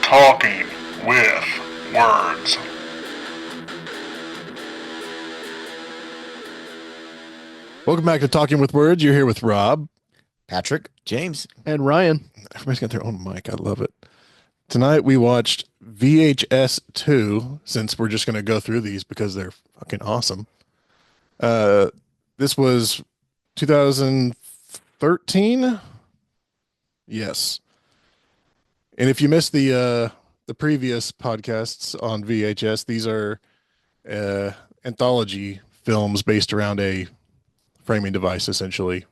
Talking with Words. Welcome back to Talking with Words. You're here with Rob, Patrick, James, and Ryan. Everybody's got their own mic. I love it. Tonight we watched VHS 2, since we're just going to go through these because they're fucking awesome. This was 2013. Yes. And if you missed the previous podcasts on VHS, these are anthology films based around a framing device, essentially.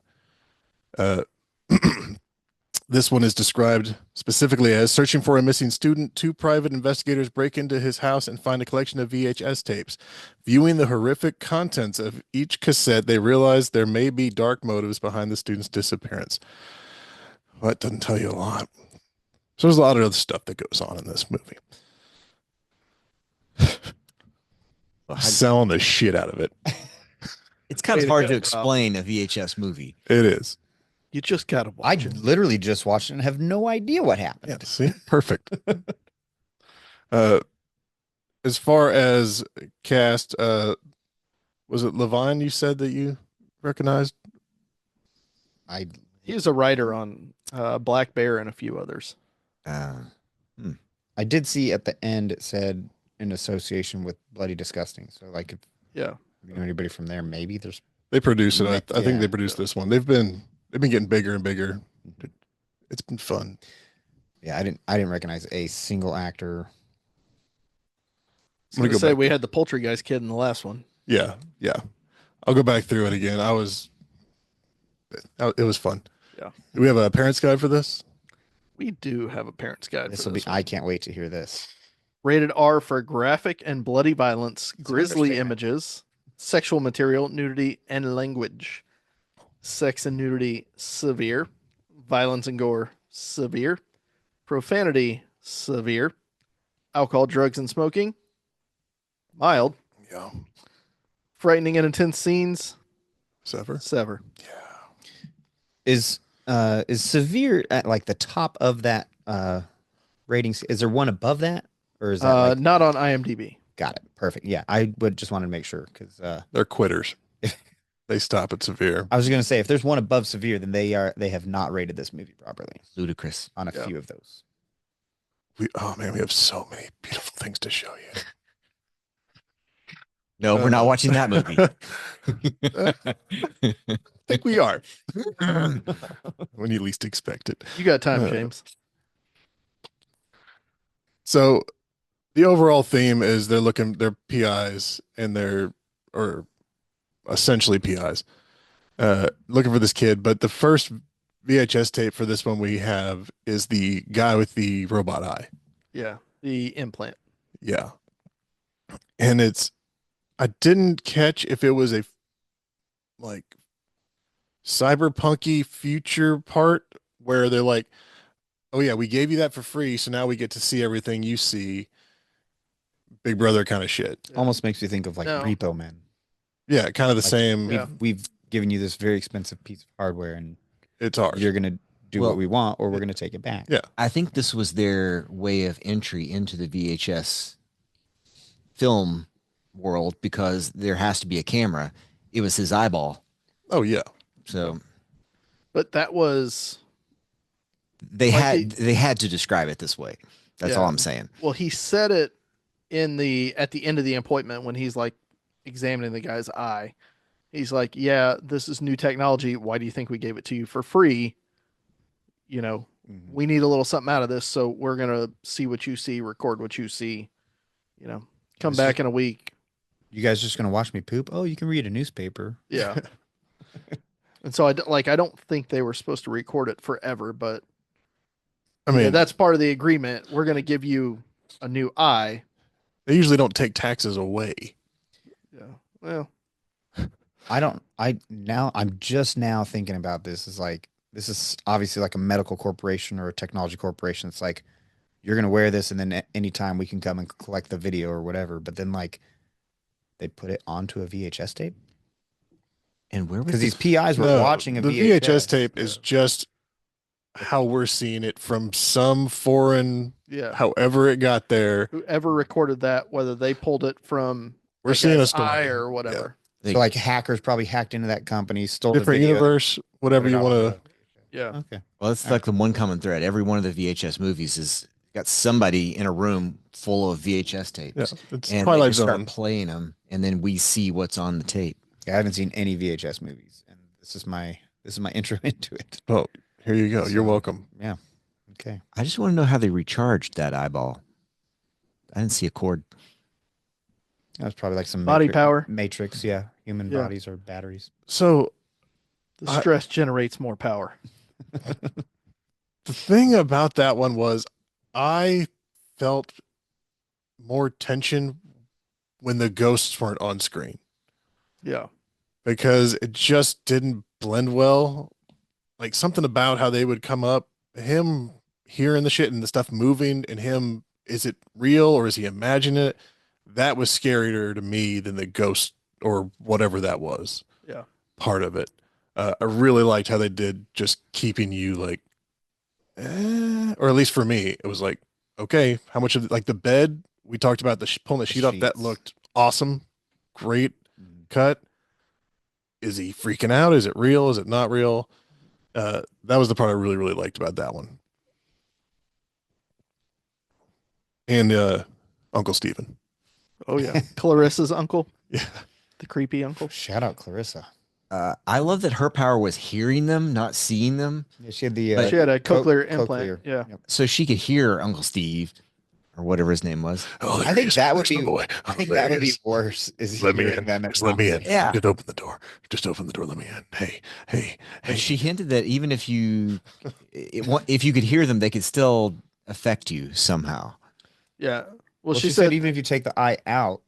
This one is described specifically as searching for a missing student. Two private investigators break into his house and find a collection of VHS tapes. Viewing the horrific contents of each cassette, they realize there may be dark motives behind the student's disappearance. Well, that doesn't tell you a lot. So there's a lot of other stuff that goes on in this movie. Selling the shit out of it. it's kind of hard to explain a VHS movie. It is. You just gotta watch it. literally just watched it and have no idea what happened. Yeah, see? Perfect. As far as cast, was it Levine you said that you recognized? He's a writer on Black Bear and a few others. I did see at the end it said in association with Bloody Disgusting. So like if Yeah. you know anybody from there, maybe there's They produce it. I think Yeah. they produced this one. They've been getting bigger and bigger. It's been fun. yeah, I didn't recognize a single actor. I was gonna say we had the Poultrygeist kid in the last one. Yeah. I'll go back through it again. It was fun. Yeah. Do we have a parent's guide for this? We do have a parent's guide This for will be this one. I can't wait to hear this. Rated R for graphic and bloody violence, grisly understatement. images, sexual material, nudity, and language. Sex and nudity, severe. Violence and gore, severe. Profanity, severe. Alcohol, drugs, and smoking, mild. Yeah. Frightening and intense scenes, Sever. sever. Is severe at like the top of that ratings? Is there one above that? Or is that like, Not on IMDb. got it. Perfect. Yeah, I would just want to make sure because They're quitters. They stop at severe. I was going to say if there's one above severe, then they have not rated this movie properly Ludicrous. on a Yeah. few of those. We have so many beautiful things to show you. No, we're not watching that movie. I think we are. When you least expect it. You got time, James. So the overall theme is they're PIs and or essentially PIs, looking for this kid. But the first VHS tape for this one we have is the guy with the robot eye. Yeah, the implant. Yeah. And I didn't catch if it was a like cyberpunky future part where they're like, oh yeah, we gave you that for free, so now we get to see everything you see. Big Brother kind of shit. Almost makes me think of like No. Repo Man. Yeah, kind of the Like, same. Yeah. We've given you this very expensive piece of hardware, and It's ours. you're gonna do Well- what we want, or we're gonna take it back. Yeah. I think this was their way of entry into the VHS film world because there has to be a camera. It was his eyeball. Oh yeah. So But that was, they Like they had to describe it this way. That's all Yeah. I'm saying. well, he said it at the end of the appointment when he's like examining the guy's eye. He's like, yeah, this is new technology. Why do you think we gave it to you for free? You know, Mhm. we need a little something out of this. So we're going to see what you see, record what you see, you know, come This back in a week. You guys just gonna watch me poop? Oh, you can read a newspaper. Yeah. And so I don't think they were supposed to record it forever, but I mean, that's part of the agreement. We're going to give you a new eye. they usually don't take taxes away. Yeah. Well, I'm just now thinking about this. This is obviously like a medical corporation or a technology corporation. It's like you're gonna wear this, and then anytime we can come and collect the video or whatever. But then like they put it onto a VHS tape And where was because this? these PIs were No, watching a the VHS. VHS tape is just how we're seeing it from some foreign, Yeah. however it got there. Whoever recorded that, whether they pulled it from We're that seeing a guy's story. eye or whatever. So like hackers probably hacked into that company, stole the Different video, universe, whatever put it you on want to. the- Yeah. Okay. Well, it's like the one common thread. Every one of the VHS movies is got somebody in a room full of VHS tapes. Yeah, it's And they Twilight just start Zone. playing them, and then we see what's on the tape. I haven't seen any VHS movies, and this is my intro into it. Oh, here you go. You're So- welcome. Yeah. Okay. I just want to know how they recharged that eyeball. I didn't see a cord. That was probably like some Body power. Matrix. Yeah. Human Yeah. bodies or batteries. So The I- stress generates more power. the thing about that one was I felt more tension when the ghosts weren't on screen Yeah. because it just didn't blend well. Like something about how they would come up, him hearing the shit and the stuff moving, and him, is it real or is he imagining it? That was scarier to me than the ghost or whatever that was. Yeah. Part of it. I really liked how they did just keeping you like, or at least for me, it was like, okay, how much of like the bed we talked about pulling the sheet off, that sheets. looked awesome, great Mhm. cut. Is he freaking out? Is it real? Is it not real? That was the part I really, really liked about that one. And Uncle Stephen. Oh yeah. Clarissa's uncle, Yeah. the creepy uncle. Shout out Clarissa. I love that her power was hearing them, not seeing them, Yeah, she had the But- She had a cochlear cochlear. implant. Yeah. Yep. so she could hear Uncle Steve or whatever his name was. Oh, I there think he is. that would There's the be- boy. I think Oh, that there would he be is. worse. Is Let me hearing in. them as Just let me in. Yeah. Just open the door. Just open the door. Let me in. Hey, hey, hey. But she hinted that even if if you could hear them, they could still affect you somehow. Yeah. Well, Well, she she said said, even if you take the eye out,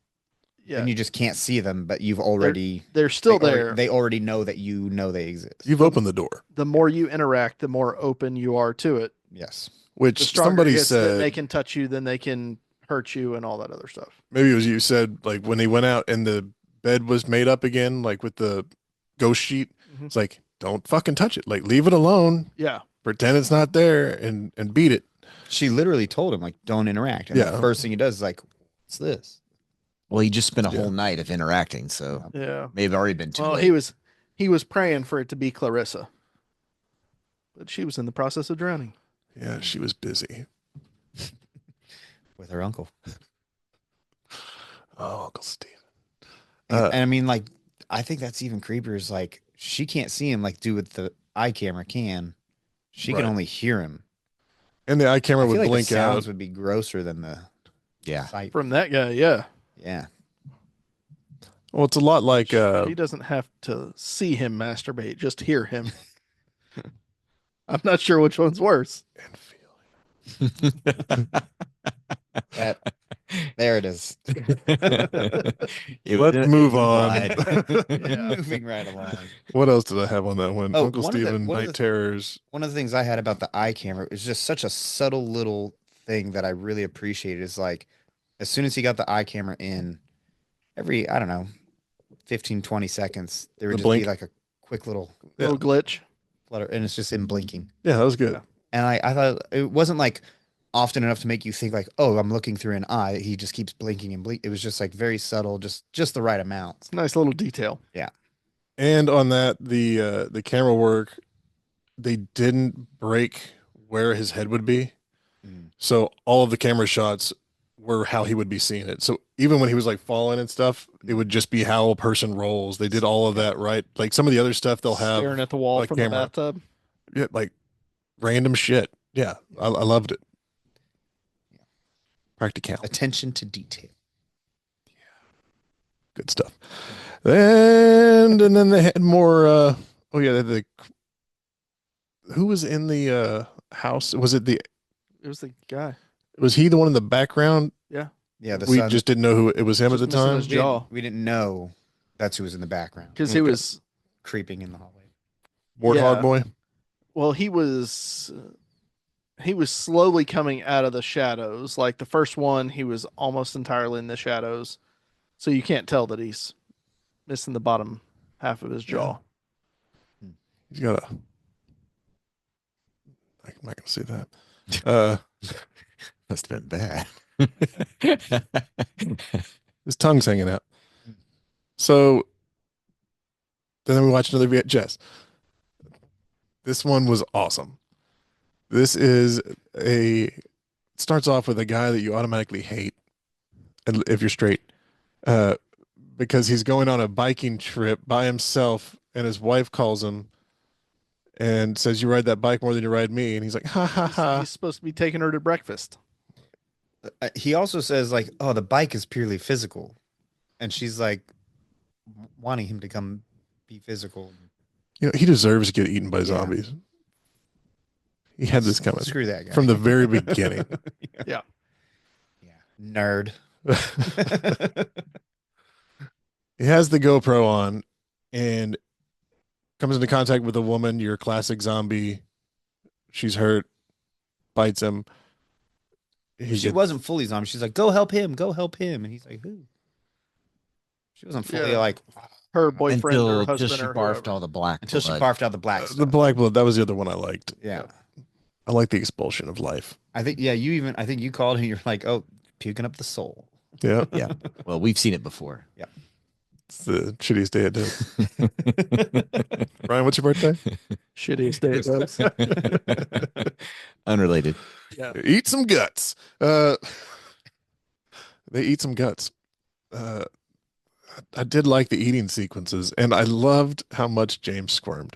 yeah, then you just can't see them, but you've already they're still they there. already- they already know that you know they exist. You've opened the door, The more you interact, the more open you are to it. Yes. The which stronger somebody it gets that said, they can touch you, then they can hurt you and all that other stuff. maybe it was you said, like when he went out and the bed was made up again, like with the ghost sheet, Mhm. it's like, don't fucking touch it. Like leave it alone. Yeah. Pretend it's not there and beat it. She literally told him like, "Don't interact." And Yeah. the first thing he does is like, "What's this?" Well, he just spent a Yeah. whole night of interacting, so Yeah. may have already been too Well, late. he was praying for it to be Clarissa, but she was in the process of drowning. Yeah, she was busy. With her uncle. Oh, Uncle Steve. And I mean, like, I think that's even creepier. Is like she can't see him like do what the eye camera can. She Right. can only hear him. And the eye camera I would feel like blink the sounds out. would be grosser than the Yeah. sight. From that guy, yeah. Yeah. Well, it's a lot like He doesn't have to see him masturbate, just hear him. I'm not sure which one's worse. and feel. That, there it is. Let's move on. Yeah. Moving right along. What else did I have on that one? Oh, Uncle one of the- Stephen, one of Night the- Terrors. One of the things I had about the eye camera is just such a subtle little thing that I really appreciated. Is like, as soon as he got the eye camera in, every, I don't know, 15, 20 seconds, there would The just blink. be like a quick little Yeah. Little glitch. flutter, and it's just in blinking. Yeah, that was good. And I thought it wasn't like often enough to make you think like, oh, I'm looking through an eye. He just keeps blinking and blink. It was just like very subtle, just the right amount. It's a nice little detail. And on that, the camera work, they didn't break where his head would be. Mm. So all of the camera shots were how he would be seeing it. So even when he was like falling and stuff, it would just be how a person rolls. They did all of that right. Like some of the other stuff they'll have, Staring at the wall the from camera. the bathtub. yeah, like random shit. Yeah, I loved it. Practicality. Attention to detail. Good stuff. And then they had more oh yeah, who was in the house? Was it It was the guy. was he the one in the background? Yeah, the We sun- just didn't know who it was him at the Just missing time. his we didn't- jaw. we didn't know that's who was in the background. Because he Okay. was, Creeping in the hallway. Warthog Yeah. boy. well, he was slowly coming out of the shadows. Like the first one, he was almost entirely in the shadows. So you can't tell that he's missing the bottom half of his jaw. He's got a I'm not gonna say that. Must have been bad. His tongue's hanging out. So then we watched another VHS. This one was awesome. This is starts off with a guy that you automatically hate if you're straight, because he's going on a biking trip by himself, and his wife calls him and says, "You ride that bike more than you ride me," and he's like, "Ha ha ha." He's supposed to be taking her to breakfast. He also says like, "Oh, the bike is purely physical," and she's like, wanting him to come be physical. You know, he deserves to get eaten by Yeah. zombies. He had this coming Screw that guy from the very beginning. Yeah. Nerd. He has the GoPro on and comes into contact with a woman, your classic zombie. She's hurt, bites him. She wasn't fully zombie. She's like, "Go help him, go help him," and he's like, "Who?" She wasn't fully Yeah. like Her boyfriend or Until husband just she or barfed whoever. all the black until she blood. barfed out the black the stuff. black blood. That was the other one I liked. Yeah. I like the expulsion of life. I think I think you called and you're like, "Oh, puking up the soul." Yeah, Yeah. Well, we've seen it before. it's the shittiest day it did. Ryan, what's your birthday? Shittiest day it goes. Unrelated. Yeah. Eat some guts. They eat some guts. I did like the eating sequences, and I loved how much James squirmed.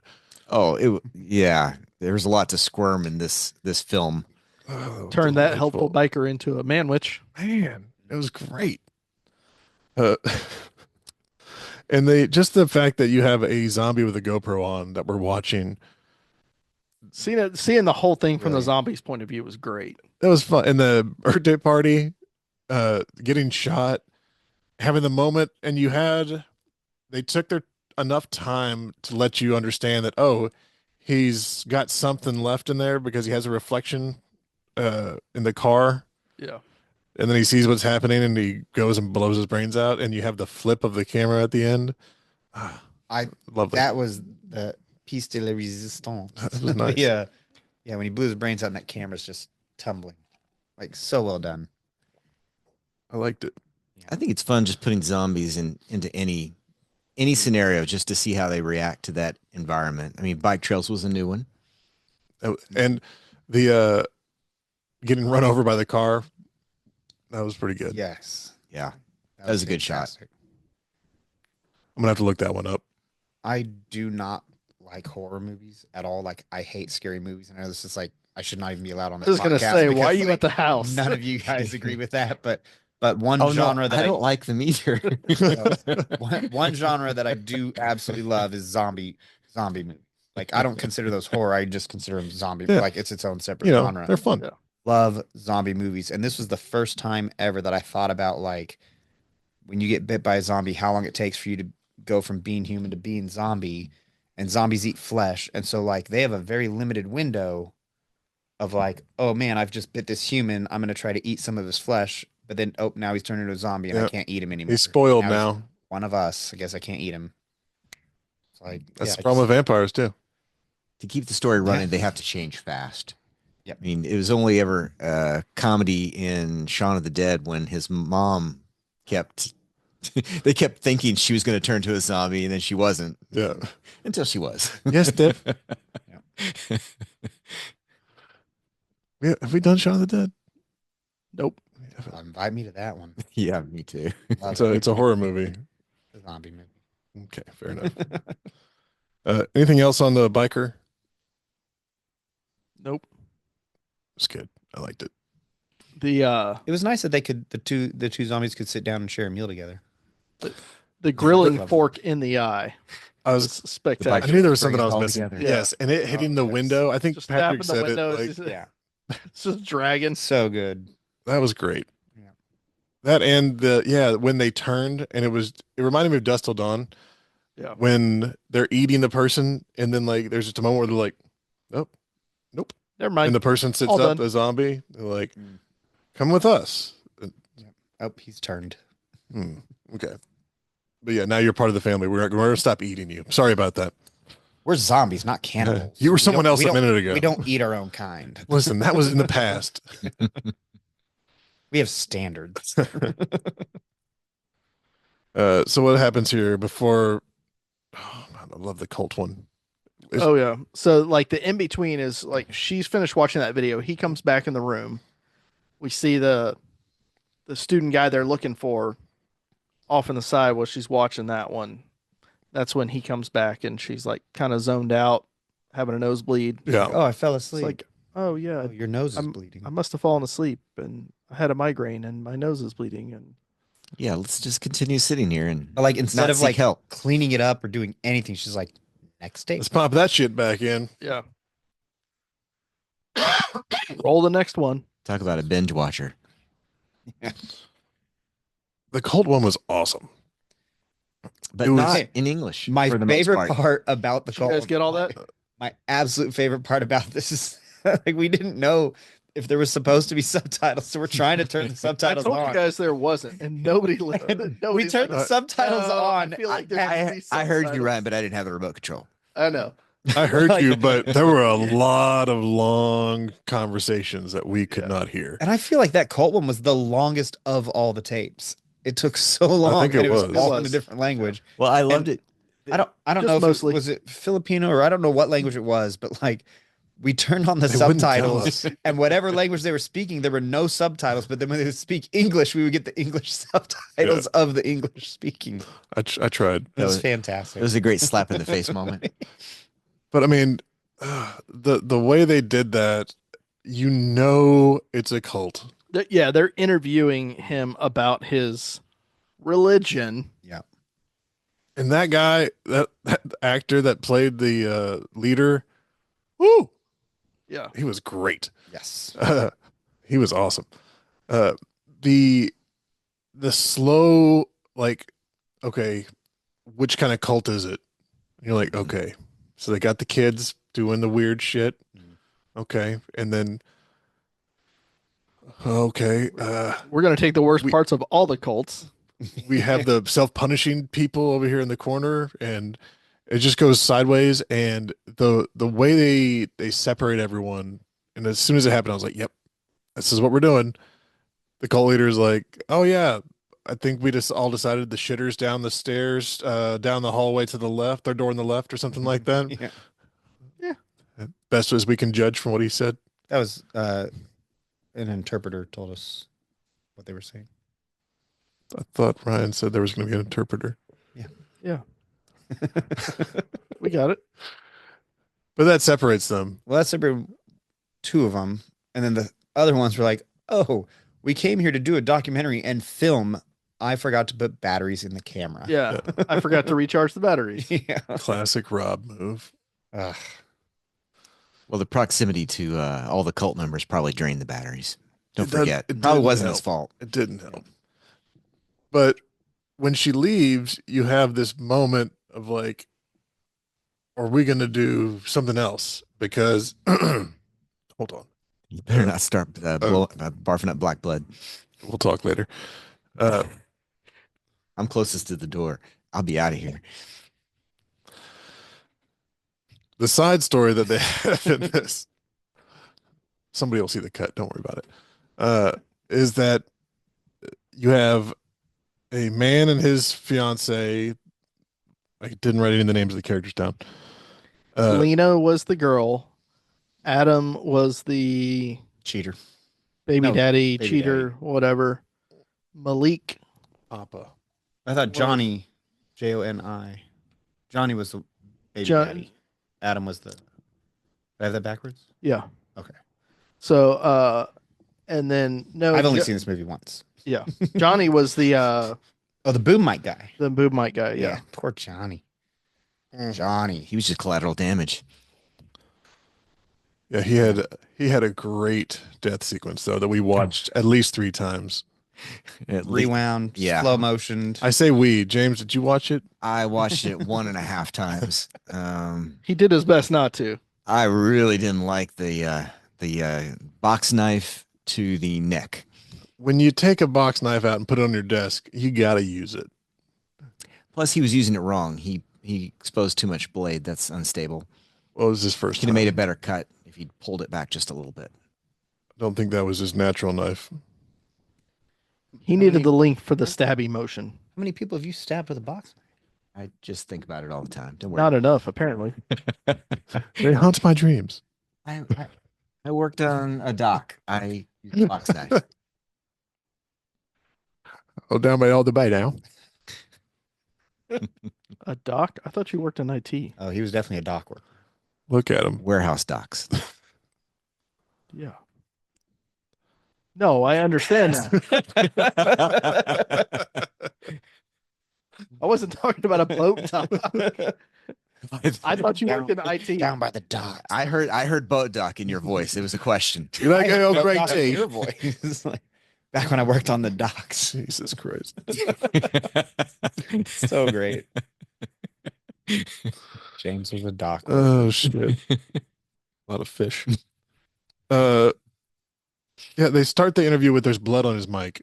Oh, yeah. There's a lot to squirm in this film. Oh, Turn that helpful delightful. biker into a manwich. Man, it was great. And the fact that you have a zombie with a GoPro on that we're watching, Seeing the whole thing from the Brilliant. zombie's point of view was great. that was fun. And the birthday party, getting shot, having the moment, and they took their enough time to let you understand that, oh, he's got something left in there because he has a reflection in the car. Yeah. And then he sees what's happening and he goes and blows his brains out, and you have the flip of the camera at the end. I Love that. that was the piece de la resistance. That was nice. Yeah. Yeah, when he blew his brains out and that camera's just tumbling. Like so well done. I liked it. I think it's fun just putting zombies into any scenario just to see how they react to that environment. I mean, Bike Trails was a new one. And the getting run over by the car, that was pretty good. Yes. Yeah. That was a good shot. fantastic. I'm gonna have to look that one up. I do not like horror movies at all. Like I hate scary movies. I know this is like I should not even be allowed on I this was gonna podcast say, why because, are you like, at the house? None of you guys agree with that, but one Oh, genre no, that I don't like them either. one genre that I do absolutely love is zombie movies. Like I don't consider those horror. I just consider them zombie. Yeah. Like it's own separate You know, genre. they're fun. Yeah. Love zombie movies, and this was the first time ever that I thought about like when you get bit by a zombie, how long it takes for you to go from being human to being zombie. And zombies eat flesh, and so like they have a very limited window of like, oh man, I've just bit this human. I'm gonna try to eat some of his flesh, but then oh now he's turned into a zombie and I Yeah. can't eat him anymore. He's spoiled he's now. one of us. I guess I can't eat him. It's like That's yeah, the problem with vampires too. To keep the story running, Yeah. they have to change fast. Yep. I mean, it was only ever comedy in Shaun of the Dead when his mom they kept thinking she was going to turn to a zombie, and then she wasn't Yeah. until she was. Yes, Diff. Yeah, have we done Shaun of the Dead? Nope. invite me to that one. Yeah, me too. Love It's a horror movie. the zombie movie. Okay, fair enough. Anything else on the biker? Nope. It's good. I liked it. It was nice that they could the two zombies could sit down and share a meal together. the grilling Love it. fork in the eye I was was. spectacular. I knew there was something Bring I it was all missing. together. Yeah. Yes, and it hitting the yes. window. I think Just Patrick tapping the said window. it. It's Like, just- It's just dragging. So good. that was great. Yeah. That and when they turned and it reminded me of Dust Till Dawn Yeah. when they're eating the person and then like there's just a moment where they're like, nope, Never mind. and the person sits All up, done. the zombie. They're like, Mm. come with us. Oh, he's turned. Okay. But yeah, now you're part of the family. We're gonna stop eating you. Sorry about that. We're zombies, not cannibals. You were We someone don't- else we a don't- minute ago. We don't eat our own kind. Listen, that was in the past. We have standards. So what happens here before? Oh, man, I love the cult one. Is- Oh yeah. So like the in between is like she's finished watching that video. He comes back in the room. We see the student guy they're looking for off in the side while she's watching that one. That's when he comes back and she's like kind of zoned out, having a nosebleed. Yeah. Oh, I fell It's asleep. like, oh yeah, Oh, your nose is bleeding. I must have fallen asleep and I had a migraine and my nose is bleeding and Yeah, let's just continue sitting here and But like instead not of seek like help. cleaning it up or doing anything, she's like, next day. Let's pop that shit back in. yeah. Roll the next one. Talk about a binge watcher. The cult one was awesome. But It was- not in English. My for the most favorite part. part about the Did you guys get all that? My absolute favorite part about this is like we didn't know if there was supposed to be subtitles, so we're trying to turn the I subtitles told you on. guys there wasn't, and nobody And listened. we turned the subtitles on. I feel like there I- should be I heard you subtitles. right, but I didn't have the remote control. I know. I heard you, but there were a lot of long conversations that we could not hear. And I feel like that cult one was the longest of all the tapes. It took so long. think it and it was was. all It in a was. different language. Well, I loved it. I don't Just know if mostly. was it Filipino or I don't know what language it was, but like we turned on the They wouldn't tell subtitles us. and whatever language they were speaking, there were no subtitles. But then when they would speak English, we would get the English subtitles of the English speaking. I tried, It was was- fantastic. It was a great slap in the face moment. but I mean, the way they did that, you know, it's a cult. Yeah, they're interviewing him about his religion. And that guy, that actor that played the leader, woo, Yeah. he was great. Yes. He was awesome. The slow, like, okay, which kind of cult is it? You're like, okay, so they got the kids doing the weird shit. Okay, and then okay, We're gonna take the worst We- parts of all the cults. we have the self-punishing people over here in the corner, and it just goes sideways. And the way they separate everyone, and as soon as it happened, I was like, yep, this is what we're doing. The cult leader is like, oh yeah, I think we just all decided the shitter's down the stairs, down the hallway to the left, their door on the left, or something like that. Yeah. Best as we can judge from what he said. That was an interpreter told us what they were saying. I thought Ryan said there was going to be an interpreter, We got it. but that separates them. Well, that's about two of them, and then the other ones were like, "Oh, we came here to do a documentary and film. I forgot to put batteries in the camera." Yeah. I forgot to recharge the batteries. yeah. Classic Rob move. Ugh. Well, the proximity to all the cult members probably drained the batteries. Don't It does- forget. it Probably didn't wasn't help. his fault. It didn't help. But when she leaves, you have this moment of like, are we going to do something else? Because, hold on, You better not start barfing up black blood. we'll talk later. I'm closest to the door. I'll be out of here. The side story that they have in this, somebody will see the cut. Don't worry about it. Is that you have a man and his fiance. I didn't write any of the names of the characters down. Lena was the girl. Adam was the Cheater. baby No, daddy, baby cheater, whatever. Malik. Papa. I thought Johnny, Joni. Johnny was the baby John- daddy. Adam was the. Did I have that backwards? Yeah. Okay. So and then no I've only Jo- seen this movie once. Yeah. Johnny was the Oh, the boom mic guy. boob mic guy, yeah. Poor Johnny. Johnny. He was just collateral damage. Yeah, he had a great death sequence though that we watched at least 3 times. At least Rewound. Yeah. Slow motioned. I say we. James, did you watch it? I watched it 1.5 times. He did his best not to. I really didn't like the box knife to the neck. When you take a box knife out and put it on your desk, you got to use it. Plus, he was using it wrong. He he exposed too much blade. That's unstable. What was his first? Could have made a time? better cut if he'd pulled it back just a little bit. Don't think that was his natural knife. He needed the link for the stabby motion. How many people have you stabbed with a box knife? I just think about it all the time. Don't worry. Not enough, apparently. They haunt my dreams. I worked on a dock. I used a box knife. Oh, down by all the bay now. A doc? I thought you worked in IT. Oh, he was definitely a dock worker. Look at him. Warehouse docks. Yeah. No, I understand that. I wasn't talking about a boat dock. I thought you worked in IT. Down by the dock. I heard boat dock in your voice. It was a question. You're like, I oh, heard great dock in tea. your voice. Like, back when I worked on the docks. Jesus Christ. So great. James was a dock worker. Oh shit. A lot of fish. Yeah, they start the interview with there's blood on his mic.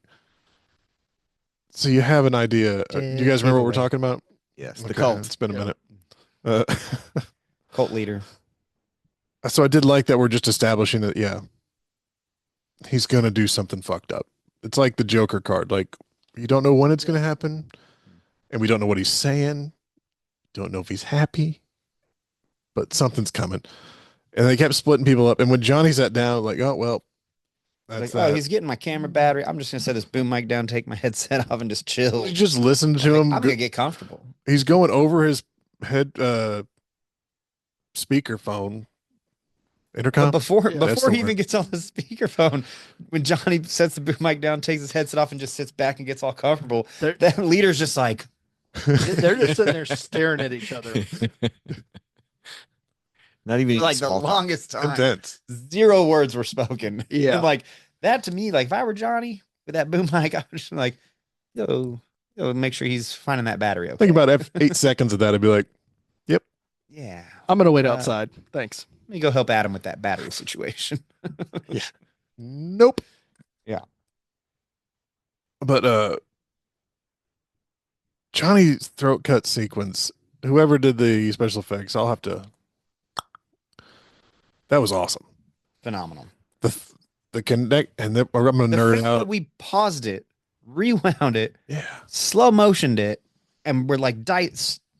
So you have an idea. Do you guys remember what we're Giveaway. talking about? Yes, Okay, the cult. It's been a Yeah. minute. Cult leader. So I did like that we're just establishing that, yeah, he's gonna do something fucked up. It's like the Joker card. Like, you don't know when it's gonna happen, and we don't know what he's saying. Don't know if he's happy, but something's coming. And they kept splitting people up. And when Johnny sat down, like, oh well, Like, that's oh, that. he's getting my camera battery. I'm just gonna set this boom mic down, take my headset off, and just chill. You just listen to him. I'm gonna get comfortable. He's going over his head speakerphone intercom. But before Yeah, that's before the he even word. gets on the speakerphone, when Johnny sets the boom mic down, takes his headset off, and just sits back and gets all comfortable, They're, that leader's just like, they're just sitting there staring at each other. Not even like the small talk. longest time. intense. 0 words were spoken. Yeah. And like that to me, like if I were Johnny with that boom mic, I was just like, yo, make sure he's finding that battery. Okay. Think about 8 seconds of that. I'd be like, Yeah. I'm going to wait Uh, outside. Thanks. Let me go help Adam with that battery situation. nope. Yeah. But Johnny's throat cut sequence, whoever did the special effects, I'll have to. That was awesome. Phenomenal. The connect, and then I'm gonna The nerd fact that out. we paused it, rewound it, Yeah. slow motioned it, and we're like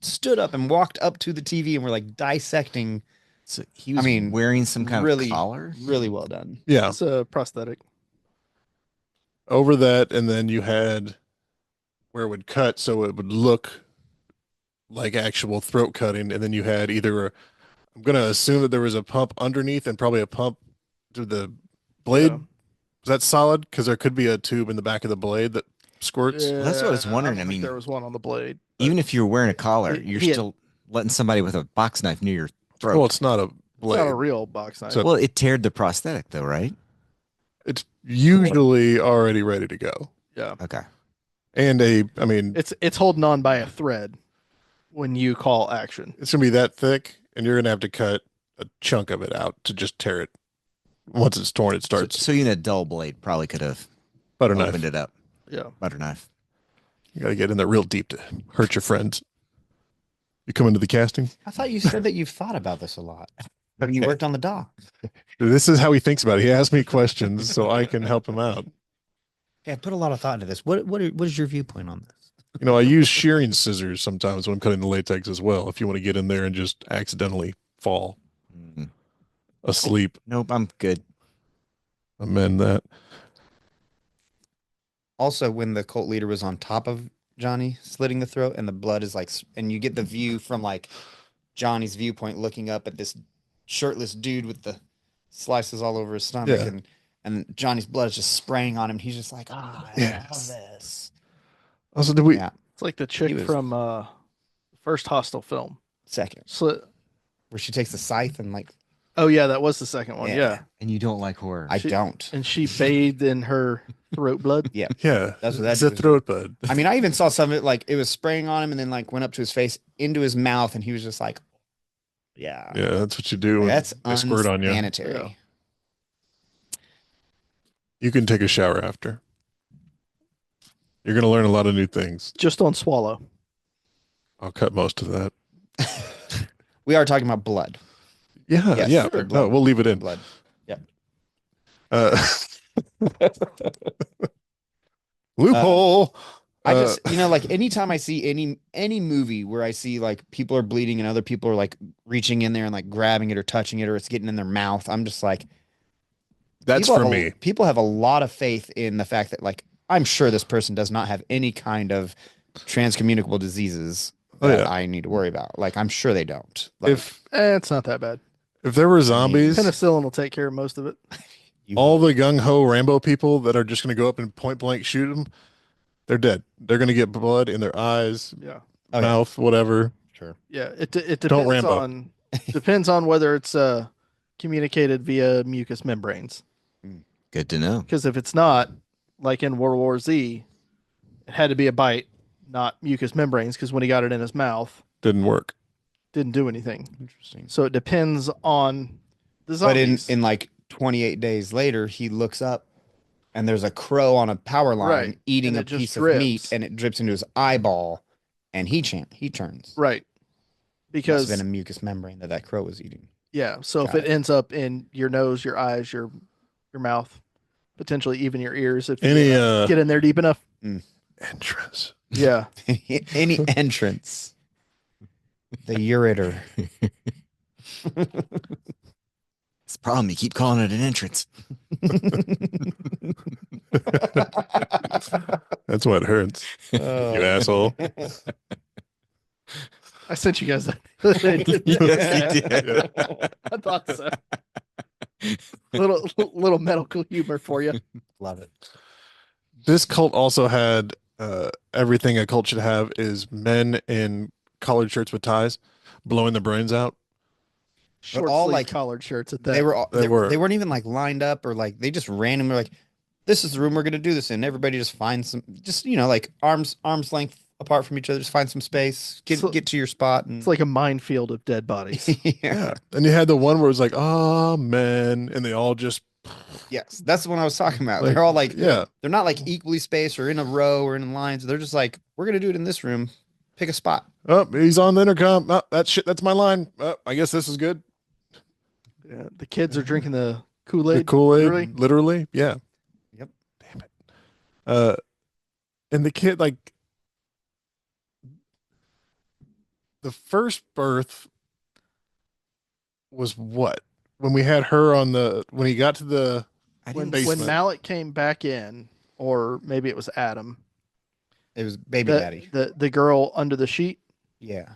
stood up and walked up to the TV and we're like dissecting. So he was mean, wearing some kind really- of collar. Really well done. Yeah. It's a prosthetic. Over that, and then you had where it would cut, so it would look like actual throat cutting, and then you had either I'm gonna assume that there was a pump underneath and probably a pump to the blade. Yeah. Is that solid? Because there could be a tube in the back of the blade that squirts. Well, that's what I was wondering. don't I think mean, there was one on the blade. Even if you're wearing a collar, He- you're he had- still letting somebody with a box knife near your throat. Well, it's not a It's blade. not a real box knife. So- Well, it teared the prosthetic, though, right? It's usually already ready to go. yeah. Okay. And I mean, It's holding on by a thread when you call action. it's gonna be that thick, and you're gonna have to cut a chunk of it out to just tear it. Once it's torn, it So, starts so even a dull blade probably could have butter knife. opened it up. Yeah. Butter knife. You got to get in there real deep to hurt your friends. You come into the casting. I thought you said that you've thought about this a lot. You Okay. worked on the dock. This is how he thinks about it. He asks me questions so I can help him out. Yeah, put a lot of thought into this. What is your viewpoint on this? You know, I use shearing scissors sometimes when I'm cutting the latex as well. If you want to get in there and just accidentally fall Mm. asleep, Nope, I'm good. amend that. Also, when the cult leader was on top of Johnny slitting the throat and the blood is like, and you get the view from like Johnny's viewpoint looking up at this shirtless dude with the slices all over his stomach Yeah. and Johnny's blood is just spraying on him. He's just like, I love Yes. this. Also, did we? Yeah. It's like the chick was- from first Hostile film. Second, Slit. where she takes the scythe and like, Oh yeah, that was the second one. Yeah. Yeah. And you don't like horror. I She- don't. And she bathed in her throat blood. Yeah, That's what that it's a was. throat bud. I mean, I even saw some of it like it was spraying on him and then like went up to his face into his mouth and he was just like, yeah, Yeah, that's what you do. When that's they squirt on you. unsanitary. Yeah. You can take a shower after. You're gonna learn a lot of new things. Just on swallow. I'll cut most of that. We are talking about blood. Yeah, Yes, yeah. the No, blood. we'll leave it in. Blood. Yep. Loophole. I just, like anytime I see any movie where I see like people are bleeding and other people are like reaching in there and like grabbing it or touching it or it's getting in their mouth, I'm just like, that's people for have me. People have a lot of faith in the fact that like I'm sure this person does not have any kind of transcommunicable diseases Oh, that yeah. I need to worry about. Like I'm sure they don't. Like, If It's not that bad. there were zombies, Penicillin will take care of most of it. all the gung ho Rambo people that are just going to go up and point blank shoot them, they're dead. They're going to get blood in their eyes, Yeah. Oh, yeah. mouth, whatever. Sure. Yeah. It depends Don't Rambo. on whether it's communicated via mucous membranes. Good to know. Because if it's not, like in World War Z, it had to be a bite, not mucous membranes. Because when he got it in his mouth, Didn't work. didn't do anything. Interesting. So it depends on the But zombies. in like 28 days later, he looks up and there's a crow on a power line Right. eating And a it just piece of drips. meat and it drips into his eyeball and he turns. Right. Must Because have been a mucous membrane that crow was eating. yeah, so if Got it ends up in your nose, your eyes, your mouth, potentially even your ears, if Any you get in there deep enough. entrance. Yeah. Any entrance. The ureter. It's the problem. You keep calling it an entrance. That's what hurts. You asshole. I sent you guys that. Yes, you did. I thought so. Little medical humor for you. Love it. This cult also had everything a cult should have is men in collared shirts with ties blowing the brains out. Short all, sleeve like, collared shirts at that. They were all, They were. they weren't even like lined up or like they just randomly like, this is the room we're gonna do this in. Everybody just finds some like arms length apart from each other, just find some space, get to your spot and It's like a minefield of dead bodies. yeah. And you had the one where it was like, oh man, and they all just Yes, that's the one I was talking about. Like, They're all like, yeah. they're not like equally spaced or in a row or in lines. They're just like, we're gonna do it in this room. Pick a spot. Oh, he's on the intercom. Oh, that's my line. Oh, I guess this is good. Yeah, the kids are drinking the The Kool-Aid. Kool-Aid, literally. Yeah. Yep. Damn it. And the kid, like, the first birth was what? When we had her on when he got to the When basement. Malik came back in, or maybe it was Adam, It was baby daddy. the girl under the sheet. Yeah.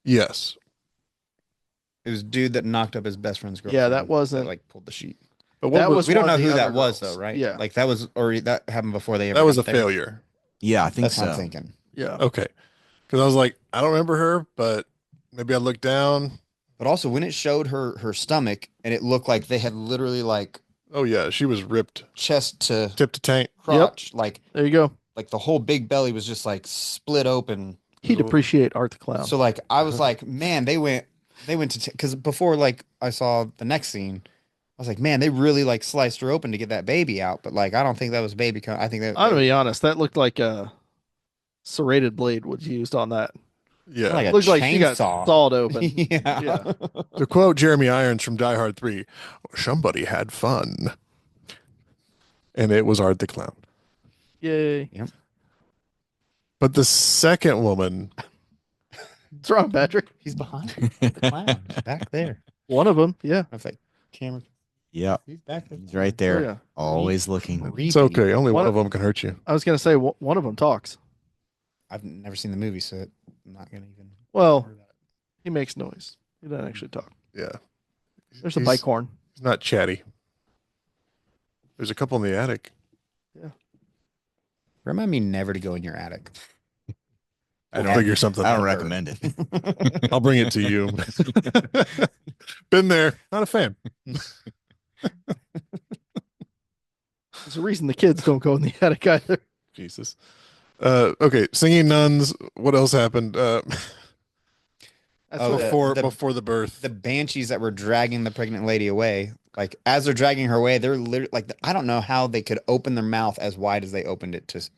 Yes. It was dude that knocked up his best friend's girlfriend. Yeah, that wasn't- like pulled the sheet. But what That was, was We don't one know of the who that other was girls. though, right? Yeah. Like that was already that happened before they ever that was a got there. failure. Yeah, I think That's so. what I'm thinking. Yeah. Okay. Because I was like, I don't remember her, but maybe I looked down. But also when it showed her stomach and it looked like they had literally like Oh yeah, she was ripped, chest to tip to tank. crotch, like There you go. the whole big belly was just like split open. He'd appreciate Art the Clown. So like I was like, man, they went to because before like I saw the next scene, I was like, man, they really like sliced her open to get that baby out. But like I don't think that was baby. I think that I'm gonna be honest. That looked like a serrated blade was used on that. Yeah. like a Looked like she got chainsaw. sawed open. yeah. Yeah. To quote Jeremy Irons from Die Hard 3, somebody had fun. And it was Art the Clown. Yay! But the second woman, What's wrong, Patrick? He's behind the clown. He's back there. One of them. Yeah. I was like, camera. Yeah, He's back there. he's right Oh, there. yeah. Always looking. it's okay. Only one What- of them can hurt you. I was gonna say one of them talks. I've never seen the movie, so I'm not gonna even. Well, he makes noise. He doesn't actually talk. Yeah. There's a He's- bike horn. He's not chatty. There's a couple in the attic. Remind me never to go in your attic. I'll Yeah. figure something I don't out. recommend it. I'll bring it to you. Been there. Not a fan. There's a reason the kids don't go in the attic either. Jesus. Okay. Singing nuns. What else happened? That's Oh, what- Before the birth. The banshees that were dragging the pregnant lady away, like as they're dragging her away, they're literally like, I don't know how they could open their mouth as wide as they opened it to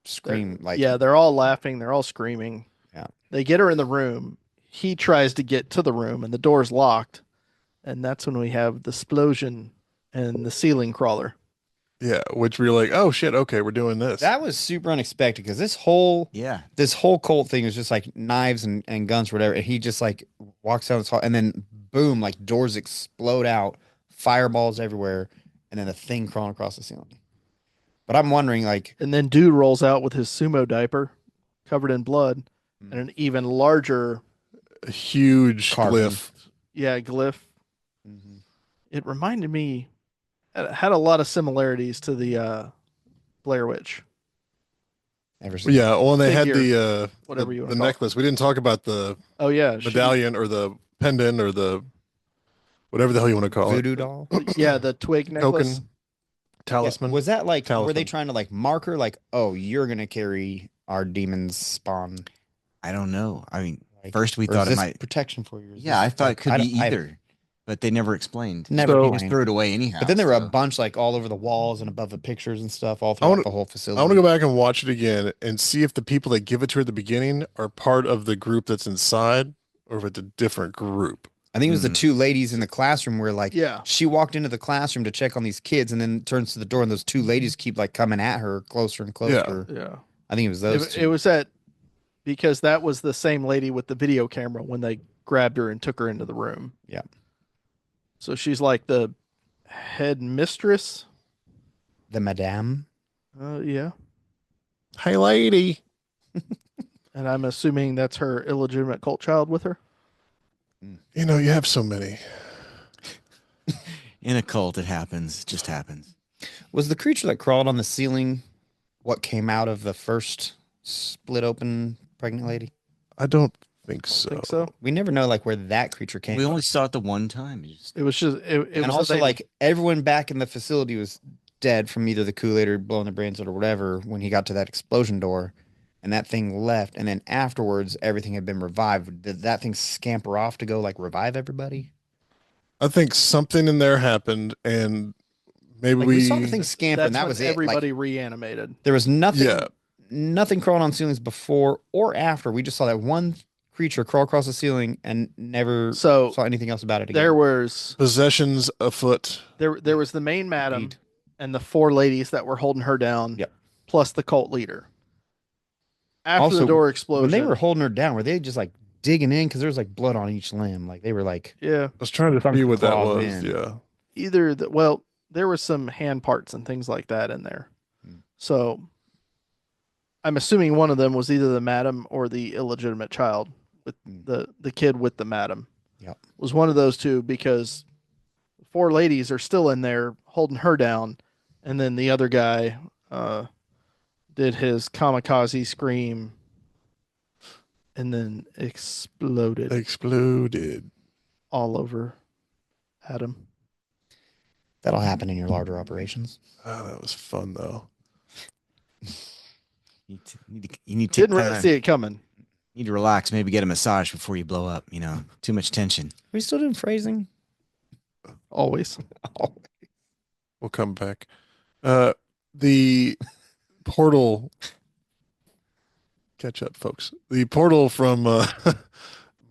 scream. Like, yeah, they're all laughing. They're all screaming. Yeah. They get her in the room. he tries to get to the room and the door's locked, and that's when we have the explosion and the ceiling crawler. Yeah, which we're like, oh shit, okay, we're doing this. That was super unexpected because this whole Yeah. cult thing is just like knives and guns or whatever, and he just like walks down this hall, and then boom, like doors explode out, fireballs everywhere, and then a thing crawling across the ceiling. But I'm wondering, like, And then dude rolls out with his sumo diaper covered in blood Hmm. and an even larger, a huge Carving. glyph. glyph. It reminded me, it had a lot of similarities to the Blair Witch. Never seen. Yeah, well, and they had Figure, the whatever you the want to call it. necklace. We didn't talk about the Oh yeah, medallion or the pendant or the whatever the hell you want to call Voodoo doll. yeah, the twig necklace. token, talisman. Yeah, was that like? Were they Talisman. trying to like mark her? Like, oh, you're gonna carry our demon's spawn. I don't know. I mean, Like, first we or is thought it this might. protection for you. Is Yeah, this- I thought it could I be don't- I- either, but they never explained. Never. So- They explained. just threw it away anyhow. But then there were a so- bunch like all over the walls and above the pictures and stuff all throughout wanna- the whole facility. I want to go back and watch it again and see if the people that give it to her at the beginning are part of the group that's inside or if it's a different group. I think it was the Mhm. two ladies in the classroom where like Yeah, she walked into the classroom to check on these kids and then turns to the door and those two ladies keep like coming at her closer and closer. yeah. I think it was those It, two. it was that because that was the same lady with the video camera when they grabbed her and took her into the room. Yeah. So she's like the head mistress. the madame. Yeah. Hey, lady. And I'm assuming that's her illegitimate cult child with her. You know, you have so many. In a cult, it happens. It just happens. Was the creature that crawled on the ceiling what came out of the first split open pregnant lady? I don't think I so. think so. We never know like where that creature came We from. only saw it the one time. It just- It was just it And was also they- like everyone back in the facility was dead from either the Kool-Aid or blowing their brains out or whatever when he got to that explosion door and that thing left and then afterwards everything had been revived. Did that thing scamper off to go like revive everybody? I think something in there happened, and maybe Like we saw the thing scamper that's and that when was it. Like, everybody reanimated. there was nothing Yeah. nothing crawling on ceilings before or after. We just saw that one creature crawl across the ceiling and never So saw anything else about it again. there was possessions afoot. there was the main madam Indeed. and the four ladies that were holding her down. Yep. Plus the cult leader. After Also, the door explosion, when they were holding her down, were they just like digging in? Because there was like blood on each limb. Like they were like yeah, I was trying to Sunk see what that claws was. in. Yeah. either the well, there was some hand parts and things like that in there. Hmm. So I'm assuming one of them was either the madam or the illegitimate child with Hmm. the kid with the madam. Yep. Was one of those two because four ladies are still in there holding her down, and then the other guy did his kamikaze scream and then exploded Exploded. all over Adam. that'll happen in your larger operations. Oh, that was fun though. You need to Didn't really see it coming. need to relax. Maybe get a massage before you blow up. You know, too much tension. Are we still doing phrasing? Always. Oh, We'll come back. The portal. Catch up, folks. The portal from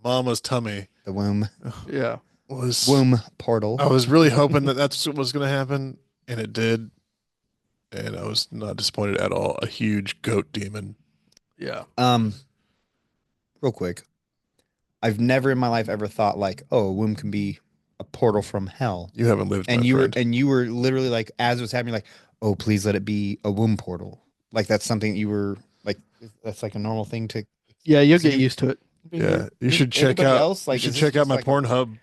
Mama's tummy the womb Yeah. was. portal. I was really hoping that that's what was going to happen, and it did. And I was not disappointed at all. A huge goat demon. Yeah. Real quick, I've never in my life ever thought like, oh, a womb can be a portal from hell. You haven't lived, And my you friend. were literally like, as it was happening, like, oh, please let it be a womb portal. Like that's something you were like, that's like a normal thing to. Yeah, you'll get used to it. Yeah, you should check Anybody out. else? Like, you is should this check out just my like- Pornhub.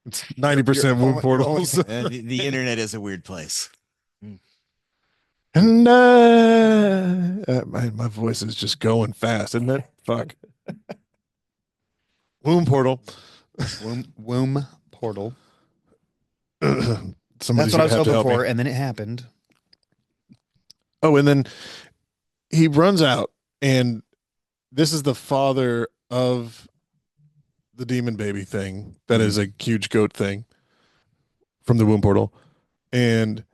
It's 90% You're womb only- you're portals. The internet is a weird place. And my voice is just going fast, isn't it? Fuck. Womb portal. Womb portal. Somebody's That's what I gonna was have to hoping help me. for, and then it happened. Oh, and then he runs out, and this is the father of the demon baby thing. That is a huge goat thing from the womb portal. And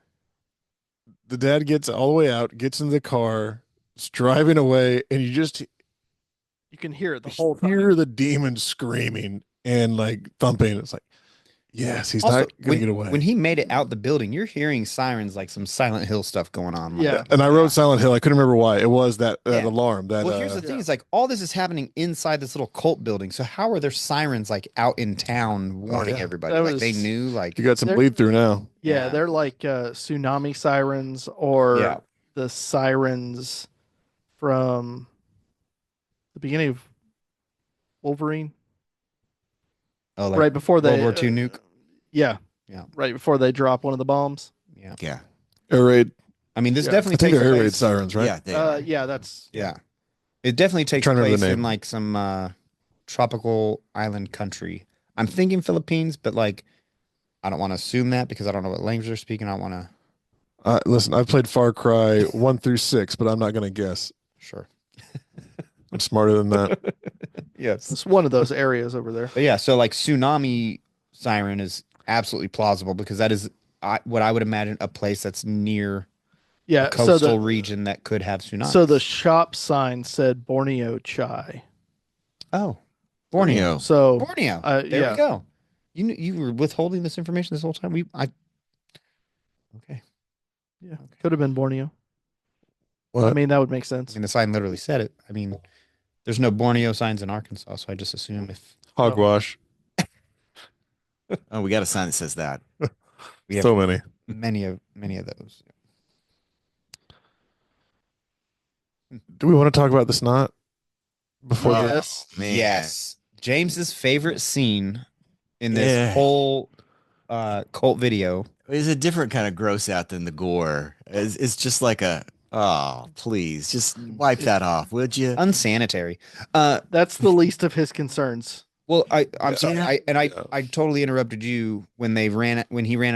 the dad gets all the way out, gets in the car, is driving away, and you You can hear it the whole time. hear the demon screaming and like thumping. It's like, yes, he's Also, not gonna when, get away. when he made it out the building, you're hearing sirens like some Silent Hill stuff going on. Like, Yeah. And I wrote Silent Hill. I couldn't remember why. It was that Yeah. alarm. That Well, here's the thing: is like all this is happening inside this little cult building. So how are there sirens like out in town warning yeah. everybody? That Like they was- knew, like you got some There- bleed through now. Yeah, Yeah. they're like tsunami sirens or Yeah. the sirens from the beginning of Wolverine, oh, like right before they World War II nuke. Yeah, Yeah. right before they drop one of the bombs. Yeah, Yeah. Air raid. I mean, this Yeah. I definitely think takes they're air raid place. sirens, right? Yeah. They are. Yeah, that's Yeah, it definitely takes Trying to remember place the in name. like some tropical island country. I'm thinking Philippines, but like I don't want to assume that because I don't know what language they're speaking. I want to Listen, I've played Far Cry 1 through 6, but I'm not going to guess. sure. I'm smarter than that. Yes. it's one of those areas over there. But yeah, so like tsunami siren is absolutely plausible because that is what I would imagine a place that's near Yeah, a coastal so the region that could have tsunamis. so the shop sign said Borneo chai. oh, Borneo. So Borneo. There yeah. we go. You were withholding this information this whole time. Okay. yeah, could have been Borneo. What? I mean, that would make I sense. mean, the sign literally said it. I mean, there's no Borneo signs in Arkansas, so I just assume if Hogwash. Oh, we got a sign that says that. we have So many. many of those. Do we want to talk about the snot before Oh, the Yes. man. Yes. James's favorite scene in this Yeah. whole cult video. It's a different kind of gross out than the gore. It's just like a, oh, please, just wipe that off, would you? Unsanitary. That's the least of his concerns. Well, I'm sorry. Yeah. I totally interrupted you when he ran out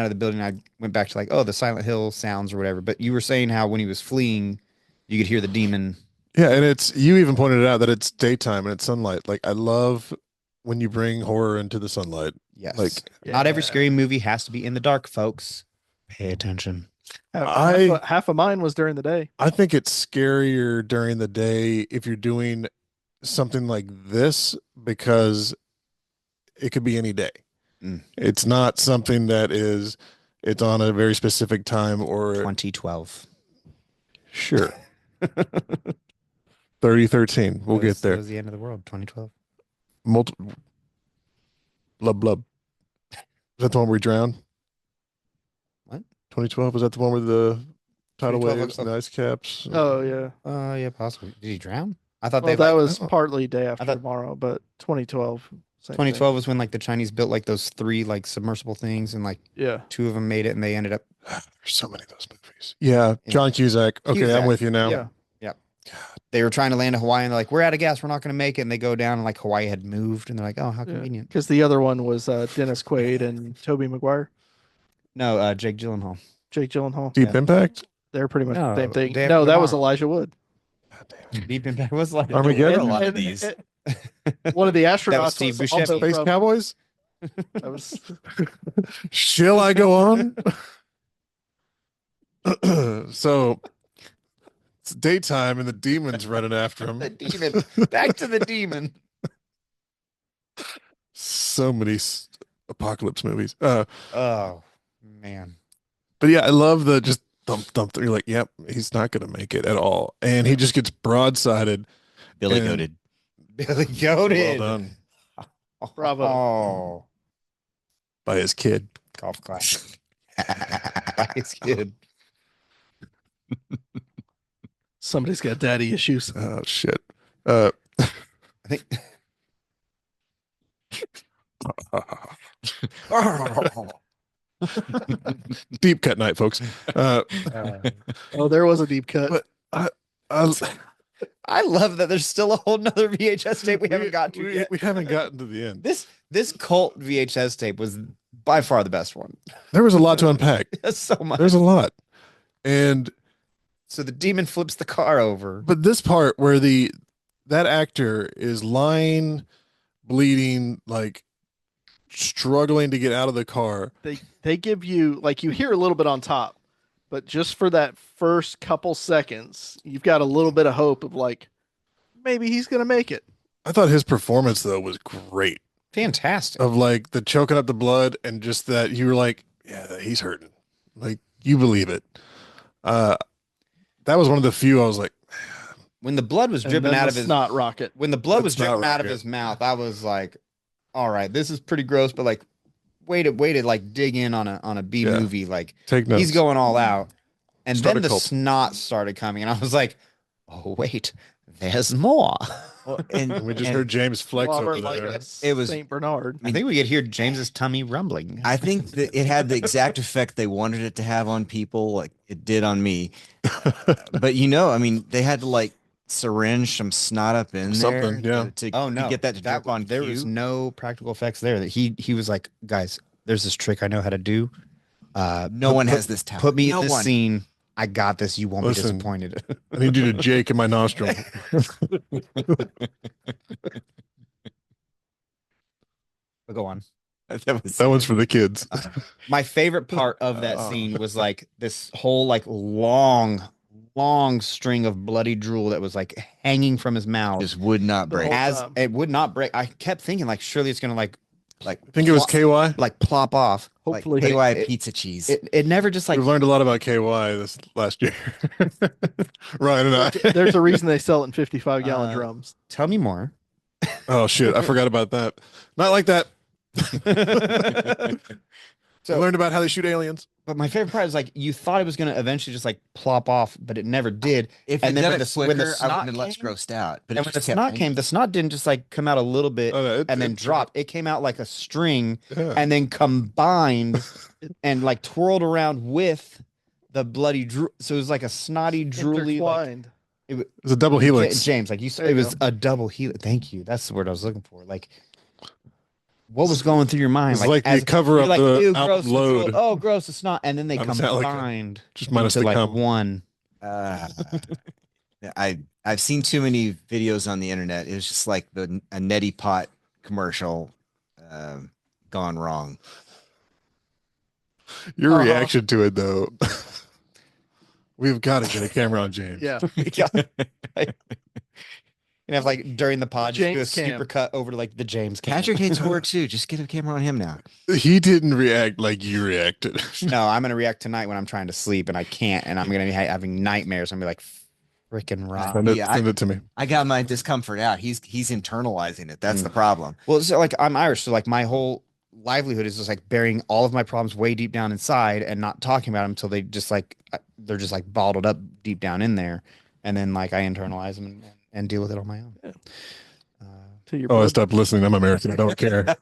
of the building. I went back to like, oh, the Silent Hill sounds or whatever. But you were saying how when he was fleeing, you could hear the demon. Yeah, and it's you even pointed out that it's daytime and it's sunlight. Like I love when you bring horror into the sunlight. Yes. Like Not every Yeah. scary movie has to be in the dark, folks. Pay attention. Half of mine was during the day. I think it's scarier during the day if you're doing something like this because it could be any day. Mm. It's not something that it's on a very specific time or 2012. sure. 3013. We'll get That there. was the end of the world. 2012. Multiple blub blub. Is that the one where we drowned? What? 2012? Was that the one with the tidal 2012 waves and the ice caps? Oh yeah. Yeah, possibly. Did he drown? I thought Well, they that like, was partly day after thought- tomorrow, but 2012. same thing. 2012 was when like the Chinese built like those 3 like submersible things and like Yeah. 2 of them made it and they ended up There's so many of those movies. Yeah, John Cusack. Okay, Cusack. I'm with you now. Yeah. they were trying to land in Hawaii and they're like, we're out of gas, we're not going to make it. And they go down and like Hawaii had moved and they're like, oh, how convenient. Because the other one was Dennis Quaid and Toby Maguire, No, Jake Gyllenhaal. Jake Gyllenhaal. Deep Yeah. Impact. They're pretty much No, the same thing. Day No, After that was Tomorrow. Elijah Wood. God damn. Deep Impact was like Armageddon? A lot of these. One of the astronauts That was Steve was Buscemi. also Space from- Cowboys. that was Shall I go on? So it's daytime and the demon's running after him. the demon. Back to the demon. So many apocalypse movies. Oh man. But yeah, I love the just thump thump. You're like, yep, he's not gonna make it at all, and he just gets broadsided. Billy And- goaded. Billy Goated. Well done Bravo. Oh, by his kid. golf class. It's good. somebody's got daddy issues. Oh shit. I think Deep cut night, folks. Oh, there was a deep cut. But- I, I love that there's still a whole nother VHS tape we haven't got to we, yet. we haven't gotten to the end. This cult VHS tape was by far the best one. There was a lot to unpack. That's so much. There's a lot, and So the demon flips the car over. but this part where that actor is lying, bleeding, like struggling to get out of the car. They give you like you hear a little bit on top, but just for that first couple seconds, you've got a little bit of hope of like maybe he's gonna make it. I thought his performance though was great. Fantastic. Of like the choking up the blood and just that you were like, yeah, he's hurting. Like you believe it. Uh, that was one of the few I was like, When the blood was And dripping then out the of his snot rocket. when the blood was That's not dripping out of right. his mouth, I was like, all right, this is pretty gross, but like way to like dig in on a B Yeah. movie. Like take notes. he's going all out. And Start then a the cult. snot started coming, and I was like, oh wait, there's more. Well, and, And we just and heard James flex Robert over like there. a It was- Saint Bernard. I think we could hear James's tummy rumbling. I think that it had the exact effect they wanted it to have on people, like it did on me. But I mean, they had to like syringe some snot up in Something, there yeah. to Oh no, get that to drip on there cue. was no practical effects there. That he was like, guys, there's this trick I know how to do. No one has this talent. Put me no in this one. scene. I got this. You won't Listen. be disappointed. I need you to Jake in my nostril. But go on. That was That one's for the kids. My favorite part of that Oh. scene was like this whole like long string of bloody drool that was like hanging from his mouth. just would not The break. whole- As time. it would not break. I kept thinking like surely it's gonna like I think it was KY. like plop off. Hopefully, KY it- pizza cheese. It never just like We've learned a lot about KY this last year. Ryan and I. there's a reason they sell it in 55-gallon Uh, drums. tell me more. Oh shit, I forgot about that. Not like that. I So- learned about how they shoot aliens. But my favorite part is like you thought it was gonna eventually just like plop off, but it never did. If and it then did when it the- when the quicker, I would have snot been less came- grossed out. But And it when the just kept snot hanging. came, the snot didn't just like come out a little bit Oh, no, and then drop. It came out like a string Yeah. and then combined and like twirled around with the bloody drool. So it was like a snotty, drooly. Like, Intertwined. It's a double helix. James, like you said, There it you was go. a double helix. Thank you. That's the word I was looking for. Like, what was going through your mind? It's like you cover you're up like, the ew, out gross, load. drool. Oh, gross, it's not. And then they I'm sound like a- combined Just minus into the like cum. one. I've seen too many videos on the internet. It was just like a neti pot commercial gone wrong. Your Uh-huh. reaction to it though. We've got to get a camera on James. Yeah. And have like during the pod, just do a James cam. super cut over to like the James cam. Patrick hates horror too. Just get a camera on him now. He didn't react like you reacted. No, I'm gonna react tonight when I'm trying to sleep and I can't, and I'm gonna be having nightmares. I'm gonna be like, freaking rock. Send it, Yeah, send it to me. I got my discomfort out. He's internalizing it. That's the problem. Well, so like I'm Irish, so like my whole livelihood is just like burying all of my problems way deep down inside and not talking about them until they just like they're just like bottled up deep down in there, and then like I internalize them and deal with it on my own. Yeah. Uh, To your Oh, I blood. stopped listening. I'm American. I don't care.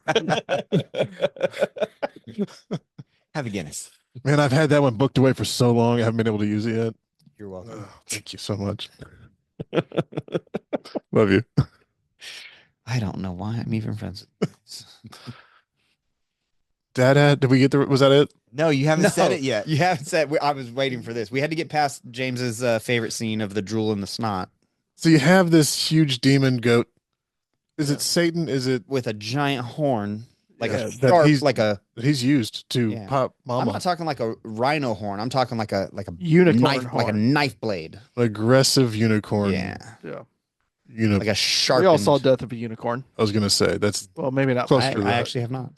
Have a Guinness. Man, I've had that one booked away for so long. I haven't been able to use it yet. You're welcome. Oh, thank you so much. Love you. I don't know why I'm even friends. Dad, did we get the? Was that it? No, you haven't said No, it yet. You haven't said. I was waiting for this. We had to get past James's favorite scene of the drool and the snot So you have this huge demon goat. Is Yeah. it Satan? Is it with a giant horn, like Yeah, a that sharp, he's- like a. that he's used to Yeah. pop I'm mama? not talking like a rhino horn. I'm talking like a Unicorn knife, like a horn. knife blade. An aggressive unicorn. Yeah, Yeah. like a sharp. We all saw Death of a Unicorn. I was gonna say that's Well, maybe not. Close I, to I that. actually have not.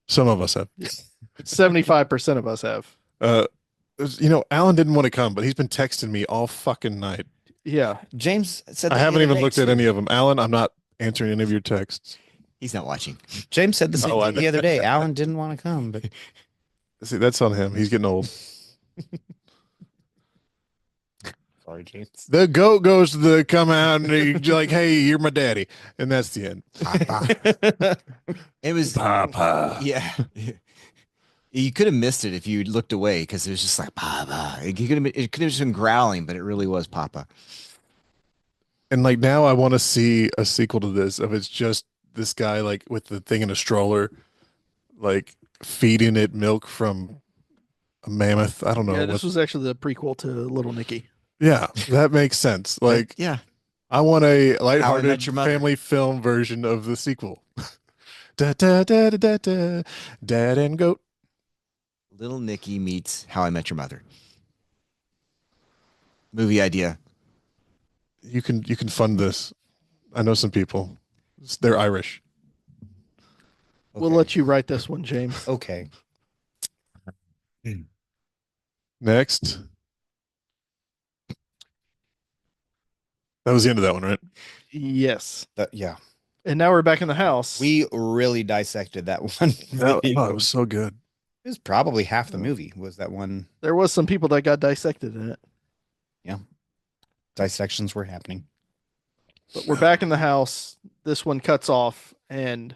some of us have. 75% of us have. Alan didn't want to come, but he's been texting me all fucking night. Yeah. James said. I that the haven't other even day, looked at too. any of them. Alan, I'm not answering any of your texts. He's not watching. James said the same Oh, I thing the other day. Alan didn't want to come, but See, that's on him. He's getting old. sorry, James. The goat goes to the come out and he's like, "Hey, you're my daddy," and that's the end. It was Papa. Yeah. You could have missed it if you looked away because it was just like Papa. It could have just been growling, but it really was Papa. And like now, I want to see a sequel to this. Of it's just this guy like with the thing in a stroller, like feeding it milk from a mammoth. I don't know. Yeah, this what- was actually the prequel to Little Nicky. yeah, that makes sense. Like Yeah. I want a Met lighthearted Your Mother. family film version of the sequel. Da, da, da, da, da, da. Dad and goat. Little Nicky meets How I Met Your Mother. Movie idea. You can fund this. I know some people. They're Irish. We'll Okay. let you write this one, James. Okay. Next. That was the end of that one, right? Yes. Yeah. And now we're back in the house. We really dissected that one. Oh, video. it was so good. It was probably half the movie was that one. There was some people that got dissected in it. Dissections were happening. But we're back in the house. This one cuts off, and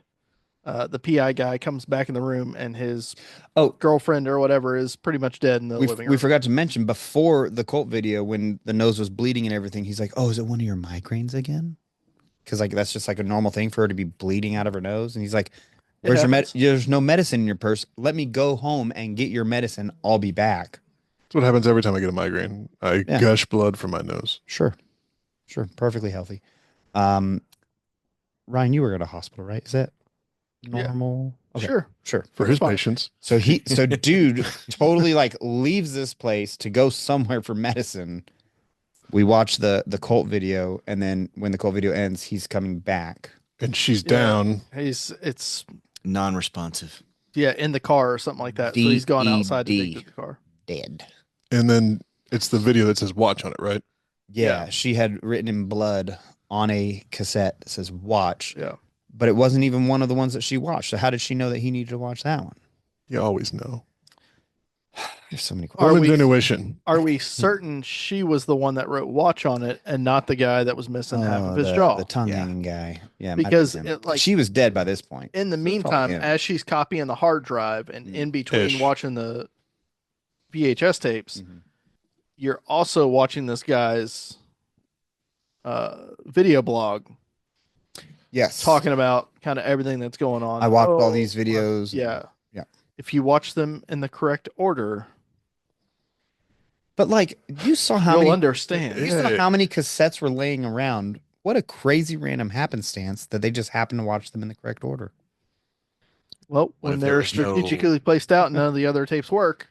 the PI guy comes back in the room, and his Oh, girlfriend or whatever is pretty much dead in the living room. we forgot to mention before the cult video when the nose was bleeding and everything. He's like, "Oh, is it one of your migraines again?" Because like that's just like a normal thing for her to be bleeding out of her nose. And he's like, It "Where's your happens. There's no medicine in your purse. Let me go home and get your medicine. I'll be back." That's what happens every time I get a migraine. I Yeah. gush blood from my nose. Sure, perfectly healthy. Ryan, you were at a hospital, right? Is that Yeah. normal? Okay, Sure. sure. For That's his fine. patients. So dude totally like leaves this place to go somewhere for medicine. We watch the cult video, and then when the cult video ends, he's coming back. And she's Yeah. down. It's Non-responsive. in the car or something like that. So he's gone outside to dig DED. to the car. Dead. And then it's the video that says watch on it, right? Yeah, she had written in blood on a cassette that says watch, Yeah. but it wasn't even one of the ones that she watched. So how did she know that he needed to watch that one? You always know. There's so many Are questions. Woman's we- intuition. Are we certain she was the one that wrote watch on it and not the guy that was missing half of his the, jaw? The tongue Yeah. hanging guy. Yeah, it might be Because him. it, like, she was dead by this point. in the meantime, him. as she's copying the hard drive and in between Ish. watching the VHS tapes, Mhm. you're also watching this guy's video blog Yes. talking about kind of everything that's going on. I watched all Oh, these videos. Yeah. Yeah. If you watch them in the correct order, But like you saw how you'll many understand. you saw how many cassettes were laying around. What a crazy random happenstance that they just happened to watch them in the correct order. Well, What when if there they're was no- strategically placed out and none of the other tapes work.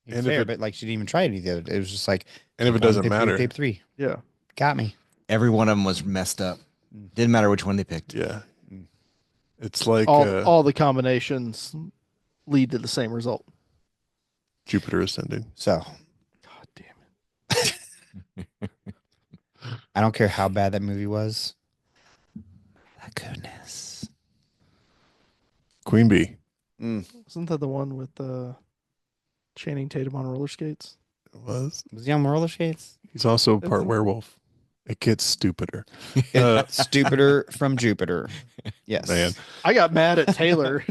It's And if fair, it- but like she didn't even try any of the other. It was just like And if it tape doesn't one, tape two, matter. tape 3 Yeah. got me. Every one of them was messed up. Didn't matter which one they picked. Yeah. Mm. It's like All the combinations lead to the same result. Jupiter ascending. So God damn it. I don't care how bad that movie was. My goodness. Queen Bee. Wasn't that the one with Channing Tatum on roller skates? It was. Was he on roller skates? He's also part Isn't- werewolf. It gets stupider. Stupider from Jupiter. Yes. Man. I got mad at Taylor.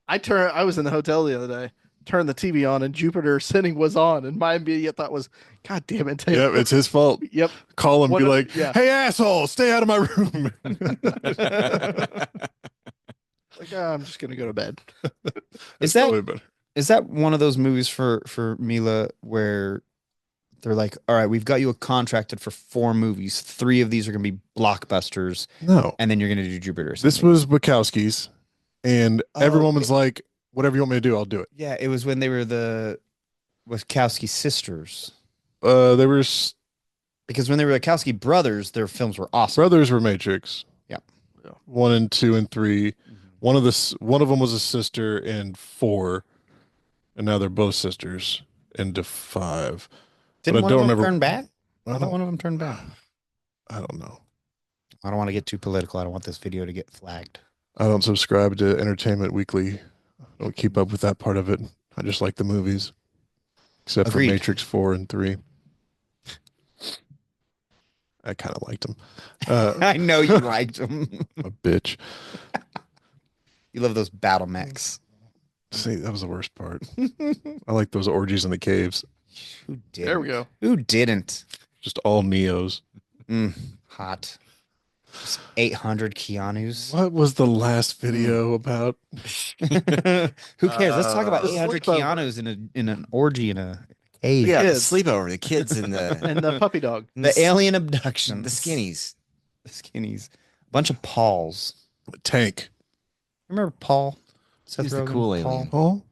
I was in the hotel the other day, turned the TV on, and Jupiter Ascending was on, and my immediate thought was, God damn it, Taylor. Yep, it's his fault. Yep. Call him, One be of- like, yeah. hey, asshole, stay out of my room. Like, I'm just gonna go to bed. Is that Totally better. is that one of those movies for Mila where they're like, all right, we've got you contracted for 4 movies. 3 of these are going to be blockbusters, No. and then you're going to do Jupiter. This Ascending. was Wachowski's, and every Oh, woman's like, whatever you want me to do, I'll do it. Yeah, it was when they were the Wachowski sisters. They were Because when they were Wachowski brothers, their films were awesome. brothers were Matrix. Yeah. 1 and 2 and 3. One of them was a sister in 4, and now they're both sisters into 5. Didn't I one don't of them remember- turn back? I I thought don't, one of them turned back. I don't know. I don't want to get too political. I don't want this video to get flagged. I don't subscribe to Entertainment Weekly. I don't keep up with that part of it. I just like the movies, except Agreed. for Matrix 4 and 3. I kind of liked them. I know you liked them. A bitch. You love those battle mechs. See, that was the worst part. I like those orgies in the caves. Who did? There we go. Who didn't? Just all Neos. Hot. 800 Keanu's. What was the last video about? Who cares? Let's talk about The 800 sleepover. Keanu's in an orgy in a cave. Yeah, the Kids. sleepover, the kids and the And the puppy dog. The alien abduction. the skinnies. The skinnies. A bunch of Pauls. Tank. Remember Paul? Seth He's the Rogen, cool Paul? alien. Oh,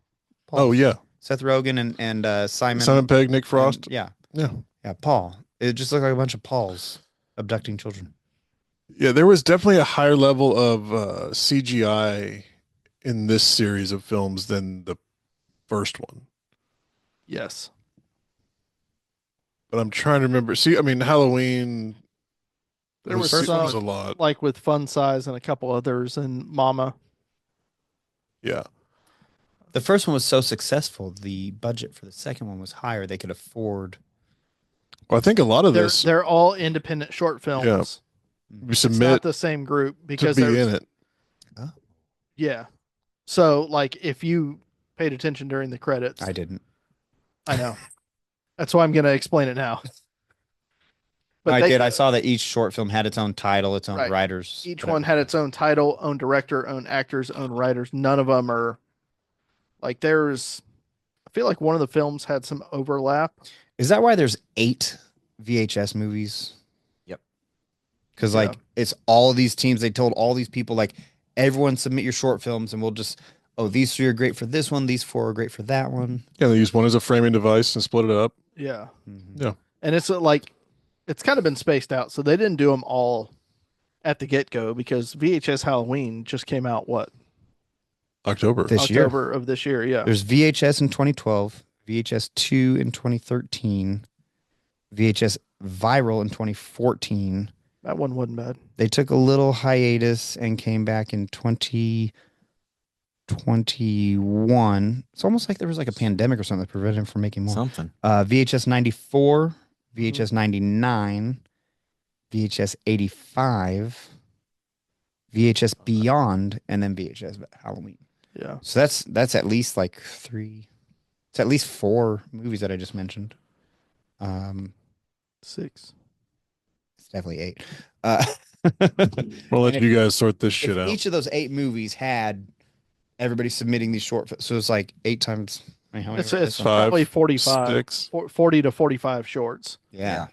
Paul. oh yeah. Seth Rogen and Simon. Simon Pegg, Nick and- Frost. yeah. Yeah. Yeah, Paul. It just looked like a bunch of Pauls. abducting children. Yeah, there was definitely a higher level of CGI in this series of films than the first one. Yes. But I'm trying to remember. See, I mean, Halloween There was was some, a lot. like with Fun Size and a couple others and Mama. Yeah. The first one was so successful, the budget for the second one was higher. They could afford. Well, I think a lot of this They're all independent short films. you It's submit not the same group to because be there's in it. yeah. So like if you paid attention during the credits, I didn't. I know. That's why I'm going to explain it now. But I they- did. I saw that each short film had its own title, its own Right. writers. Each whatever. one had its own title, own director, own actors, own writers. None of them are like there's. I feel like one of the films had some overlap. Is that why there's 8 VHS movies? Yep. Because Yeah. like it's all of these teams. They told all these people like everyone submit your short films, and we'll just these 3 are great for this one. These 4 are great for that one. Yeah, they used one as a framing device and split it up. Yeah, Yeah. and it's like it's kind of been spaced out, so they didn't do them all at the get go because VHS Halloween just came out October. This year. October of this year. Yeah, There's VHS in 2012, VHS 2 in 2013, VHS Viral in 2014. that one wasn't bad. They took a little hiatus and came back in 2021. It's almost like there was like a pandemic or something that prevented him from making more. Something. VHS 94, VHS 99, VHS 85, VHS Beyond, and then VHS Halloween. Yeah, So that's at least like 3. It's at least 4 movies that I just mentioned. 6. It's definitely 8. We'll let and you guys sort this if shit out. each of those 8 movies had everybody submitting these short, so it's like 8 times. I mean, how many It's were it's there? probably 45, 6. 40 to 45 shorts. Yeah.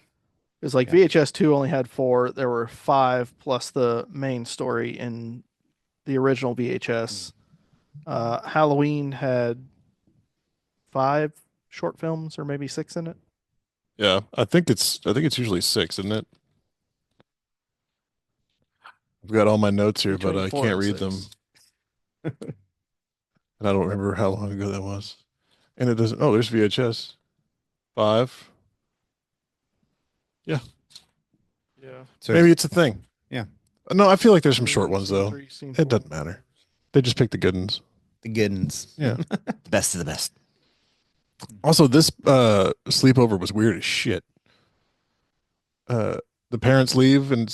It's like Yeah. VHS 2 only had 4. There were 5 plus the main story in the original VHS. Halloween had 5 short films or maybe 6 in it. Yeah, I think it's usually 6, isn't it? I've got all my notes here, but Between I 4 can't and read them. 6. And I don't remember how long ago that was. And it doesn't. Oh, there's VHS 5. Yeah. So Maybe it's a thing. Yeah. No, I feel like there's some short ones though. Scene It 4. doesn't matter. They just pick the good ones. the good ones. Yeah. The best of the best. Also, this sleepover was weird as shit. The parents leave and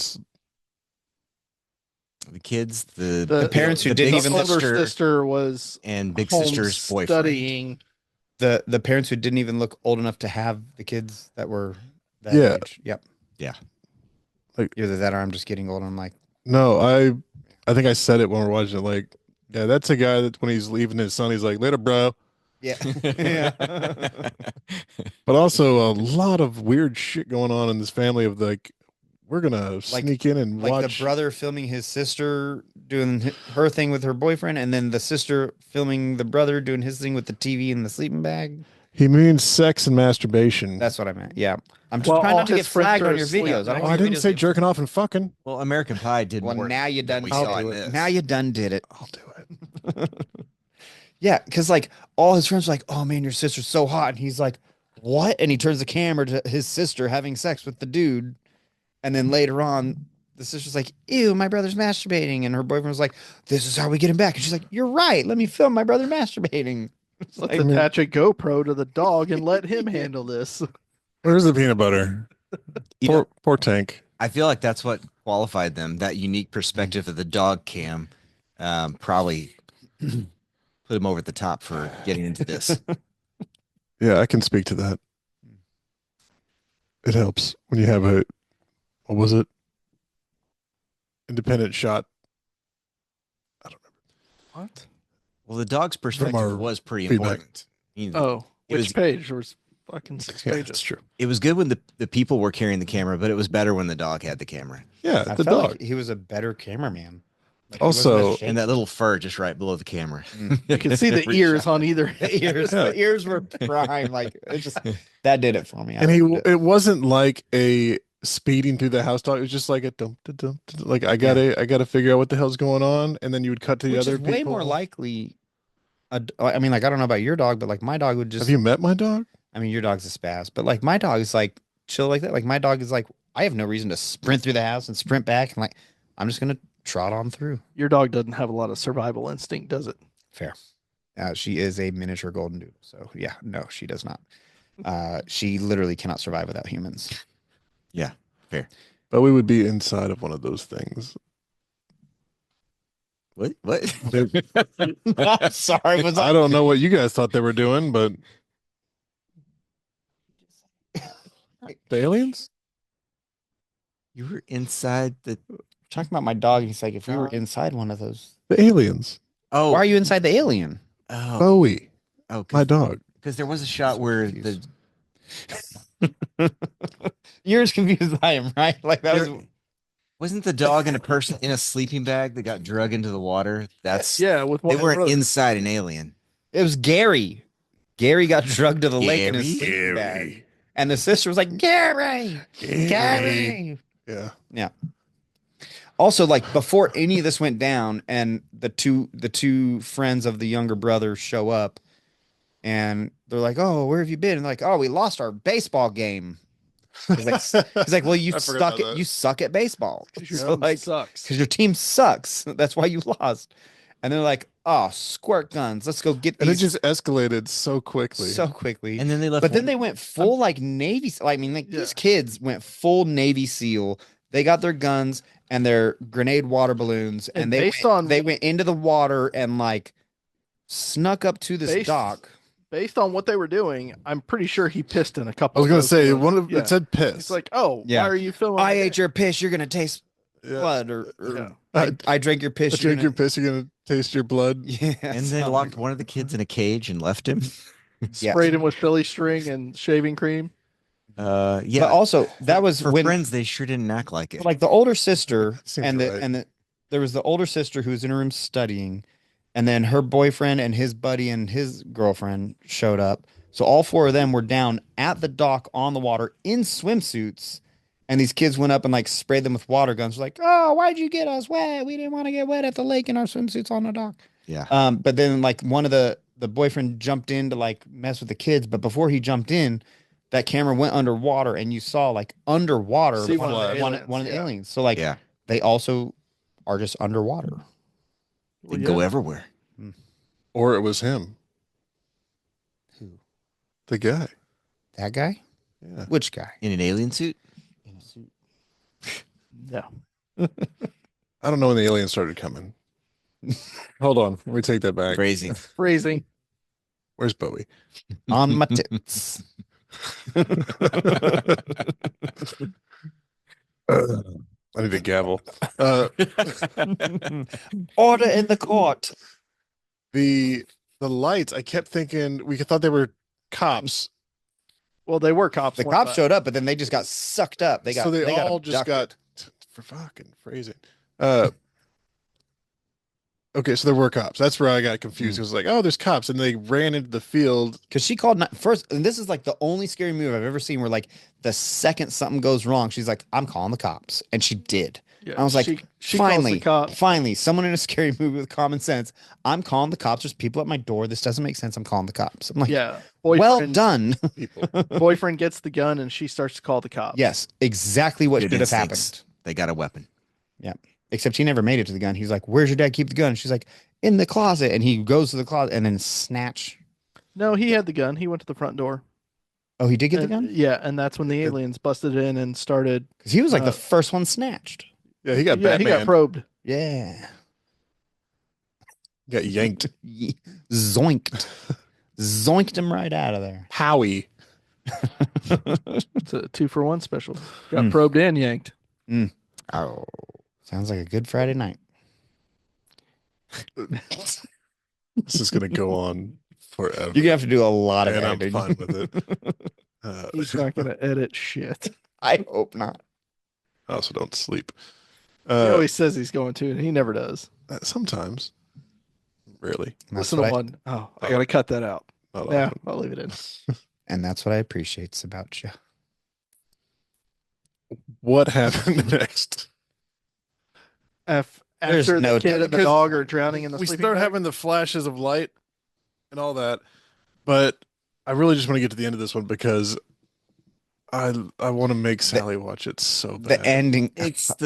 The kids, the The parents who the didn't big even older sister sister was and big home sister's boyfriend. studying. The parents who didn't even look old enough to have the kids that were that Yeah. age. Yep. Yeah. Like- Either that or I'm just getting old. And I'm like, no, I think I said it when we we're watching it. Like, yeah, that's a guy that when he's leaving his son, he's like, later, bro. yeah. yeah. But also a lot of weird shit going on in this family of like, we're gonna sneak in and Like watch. the brother filming his sister doing her thing with her boyfriend, and then the sister filming the brother doing his thing with the TV and the sleeping bag. He means sex and masturbation. That's what I meant. Yeah. I'm just Well, trying all not to get his friends flagged are on your asleep. videos. I don't Oh, want I your didn't videos say to get- jerking off and fucking. Well, American Pie didn't Well, work. now you done We I'll saw do this. it. Now you done did it. I'll do it. Yeah, because like all his friends were like, "Oh man, your sister's so hot," and he's like, "What?" And he turns the camera to his sister having sex with the dude, and then later on, the sister's like, "Ew, my brother's masturbating," and her boyfriend was like, "This is how we get him back," and she's like, "You're right. Let me film my brother masturbating." It's Let's like, attach a GoPro to the dog and let him handle this. Where's the peanut butter? You know, Poor Tank. I feel like that's what qualified them. That unique perspective of the dog cam probably put him over the top for getting into this. Yeah, I can speak to that. It helps when you have a, what was it? Independent shot. I don't remember. What? Well, the dog's perspective our was pretty feedback. important. You know, Oh, It which was- page? There was fucking 6 Yeah, pages. that's true. it was good when the people were carrying the camera, but it was better when the dog had the camera. Yeah, I the felt dog. like he was a better cameraman. Like, he Also- wasn't ashamed. And that little fur just right below the camera. You can see the ears on either. the ears, Yeah. the ears were prime. Like it just that did it for me. I And liked it. it wasn't like a speeding through the house talk. It was just like a dump, dump, like I gotta figure out what the hell's going on, and then you would cut to the Which other is way people. more likely. I mean, like I don't know about your dog, but like my dog would just. Have you met my dog? I mean, your dog's a spaz, but like my dog is like chill like that. Like my dog is like, I have no reason to sprint through the house and sprint back, and like I'm just gonna trot on through. Your dog doesn't have a lot of survival instinct, does it? Fair. She is a miniature golden doodle, so yeah, no, she does not. She literally cannot survive without humans. But we would be inside of one of those things. What? What? Sorry, was I don't know what you guys thought they were doing, but the aliens? You were inside the. talking about my dog? And he's like, if we were inside one of those, The aliens. Oh. why are you inside the alien? Oh. Bowie, Oh. my dog. Because there was a shot where the. You're as confused as I am, right? Like that was. Wasn't the dog and a person in a sleeping bag that got drug into the water? That's Yeah, with one They weren't brother. inside an alien. It was Gary. Gary got drugged to the lake in his Gary? sleeping bag, and the sister was like, "Gary, Gary." Yeah. Also, like before any of this went down, and the two friends of the younger brother show up, and they're like, "Oh, where have you been?" And like, "Oh, we lost our baseball game." He's like, "Well, you I forgot about that. you suck at baseball, 'Cause your so team like, sucks. because your team sucks. That's why you lost." And they're like, "Oh, squirt guns. Let's go get And it these just escalated so quickly. so quickly." And then they left. But then one- they went full like Navy. I mean, like Yeah. these kids went full Navy SEAL. They got their guns and their grenade water balloons, and, And they based went, on- they went into the water and like snuck up to this Based- dock. Based on what they were doing, I'm pretty sure he pissed in a I couple. was gonna of those say photos. one of Yeah. it said piss. It's like, oh, Yeah. why are you filming? I my ate day? your piss. You're gonna taste Yeah. blood, or Yeah. I drank your piss. I You're drink your gonna, piss, you're gonna taste your blood. yeah, and they something locked like- one of the kids in a cage and left him. Yeah. Sprayed him with Philly string and shaving cream. Yeah. But also, that was for when friends, they sure didn't act like it. like the older sister Seems and right. there was the older sister who was in her room studying, and then her boyfriend and his buddy and his girlfriend showed up. So all four of them were down at the dock on the water in swimsuits, and these kids went up and like sprayed them with water guns. Like, "Oh, why'd you get us wet? We didn't want to get wet at the lake in our swimsuits on the dock." Yeah. But then like one of the boyfriend jumped in to like mess with the kids, but before he jumped in, that camera went underwater, and you saw like underwater See one, one of the one, aliens, one of the yeah. aliens. So like Yeah. they also are just underwater. They Well, go yeah. everywhere. Or it was him. Who? The guy. That guy? Yeah. Which guy? In an alien suit? In a suit. Yeah. I don't know when the aliens started coming. Hold on. Let me take that back. Crazy. Phrasing. Where's Bowie? On my tits. I need a gavel. Order in the court. The lights, I kept thinking we thought they were cops. Well, they were cops. The one cops time. showed up, but then they just got sucked up. They got so they got all just abducted. got for fucking phrasing. Okay, so there were cops. That's where I got confused. It was like, oh, there's cops, and they ran into the field. Because she called first, and this is like the only scary movie I've ever seen where like the second something goes wrong, she's like, "I'm calling the cops," and she did. Yeah, I was like, she calls finally, the cops. finally, someone in a scary movie with common sense. I'm calling the cops. There's people at my door. This doesn't make sense. I'm calling the cops. I'm like, Yeah. well Boyfriend, done. People. boyfriend gets the gun and she starts to call the cops. Yes, exactly what Good should have instincts. happened. They got a weapon. Except he never made it to the gun. He's like, "Where's your dad keep the gun?" She's like, "In the closet." And he goes to the closet and then snatch. No, he had the gun. He went to the front door. Oh, he did get the And- gun? Yeah, and that's when the aliens busted in and started. Because he was like Uh, the first one snatched. Yeah, he got Yeah, he got Batman. probed. Yeah. Got yanked. Zoinked. Zoinked him right out of there. Howie. It's a 2-for-1 special. Got Mm. probed and yanked. Oh. Sounds like a good Friday night. This is gonna go on forever. You're gonna have to do a lot of and I'm editing. fine with it. He's not gonna edit shit. I hope not. I also don't sleep. He always says he's going to, and he never does. Sometimes. Rarely. That's Listen to what I, one. Oh, I gotta cut that out. Not Yeah, often. I'll leave it in. and that's what I appreciate about you. What happened next? There's After no- the kid and the because dog are drowning in the We sleeping start bag? having the flashes of light and all that, but I really just want to get to the end of this one because I want to make Sally watch it so bad. The ending.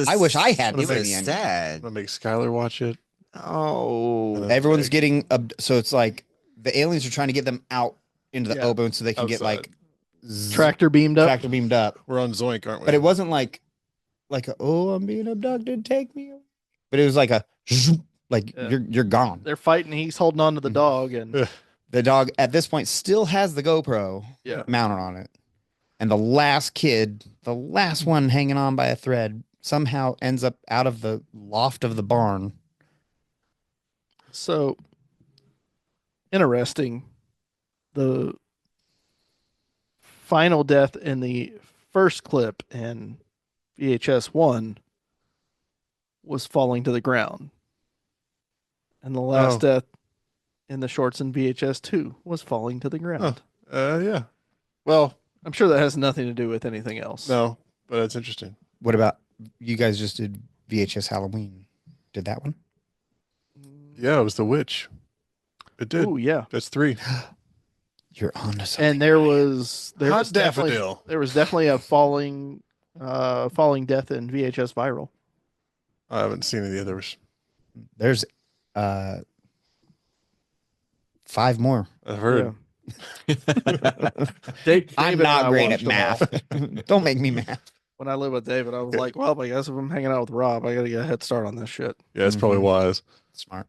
I wish I had It seen was the ending. I sad. want to make Skylar watch it. Oh, Everyone's getting so it's like the aliens are trying to get them out into the Yeah. open so they can get Outside. like Tractor beamed up. tractor beamed up. We're on Zoink, aren't we? But it wasn't like oh, I'm being abducted, take me away. But it was like a zoom, like Yeah. you're gone. They're fighting. He's holding on to the dog, and The dog at this point still has the GoPro Yeah. mounted on it. And the last kid, the last one hanging on by a thread, somehow ends up out of the loft of the barn. so interesting. The final death in the first clip in VHS 1 was falling to the ground. And the last Oh. death in the shorts in VHS 2 was falling to the ground. Yeah. Well, I'm sure that has nothing to do with anything else. no, but it's interesting. What about you guys just did VHS Halloween? Did that one? Yeah, it was the witch. It did. Oh yeah. That's 3. You're on to something. And there was Hot definitely daffodil. there was definitely a falling death in VHS Viral. I haven't seen any others. There's 5 more. I've heard. David I'm and I not great watched at them all. math. Don't make me math. When I lived with David, I was like, well, I guess if I'm hanging out with Rob, I got to get a head start on this shit. Yeah, it's probably Mhm. wise. Smart.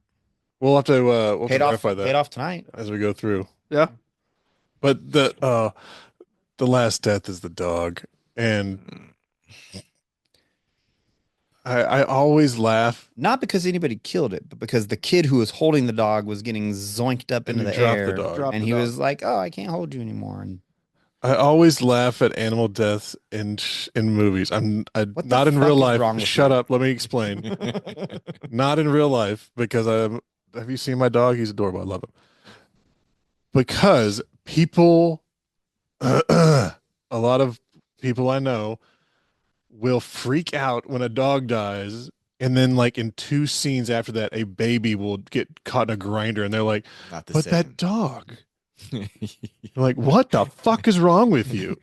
We'll have to Paid off. verify that Paid off tonight. as we go through. Yeah. But the last death is the dog, and I always laugh. Not because anybody killed it, but because the kid who was holding the dog was getting zoinked up And into he the dropped air, the dog. Dropped and the he dog. was like, "Oh, I can't hold you anymore." And I always laugh at animal deaths in movies. What the not in fuck real is life. wrong with Shut you? up. Let me explain. Not in real life because have you seen my dog? He's adorable. I love him. Because people, a lot of people I know will freak out when a dog dies. And then like in 2 scenes after that, a baby will get caught in a grinder and they're like, not the but same. that dog. I'm like, what the fuck is wrong with you?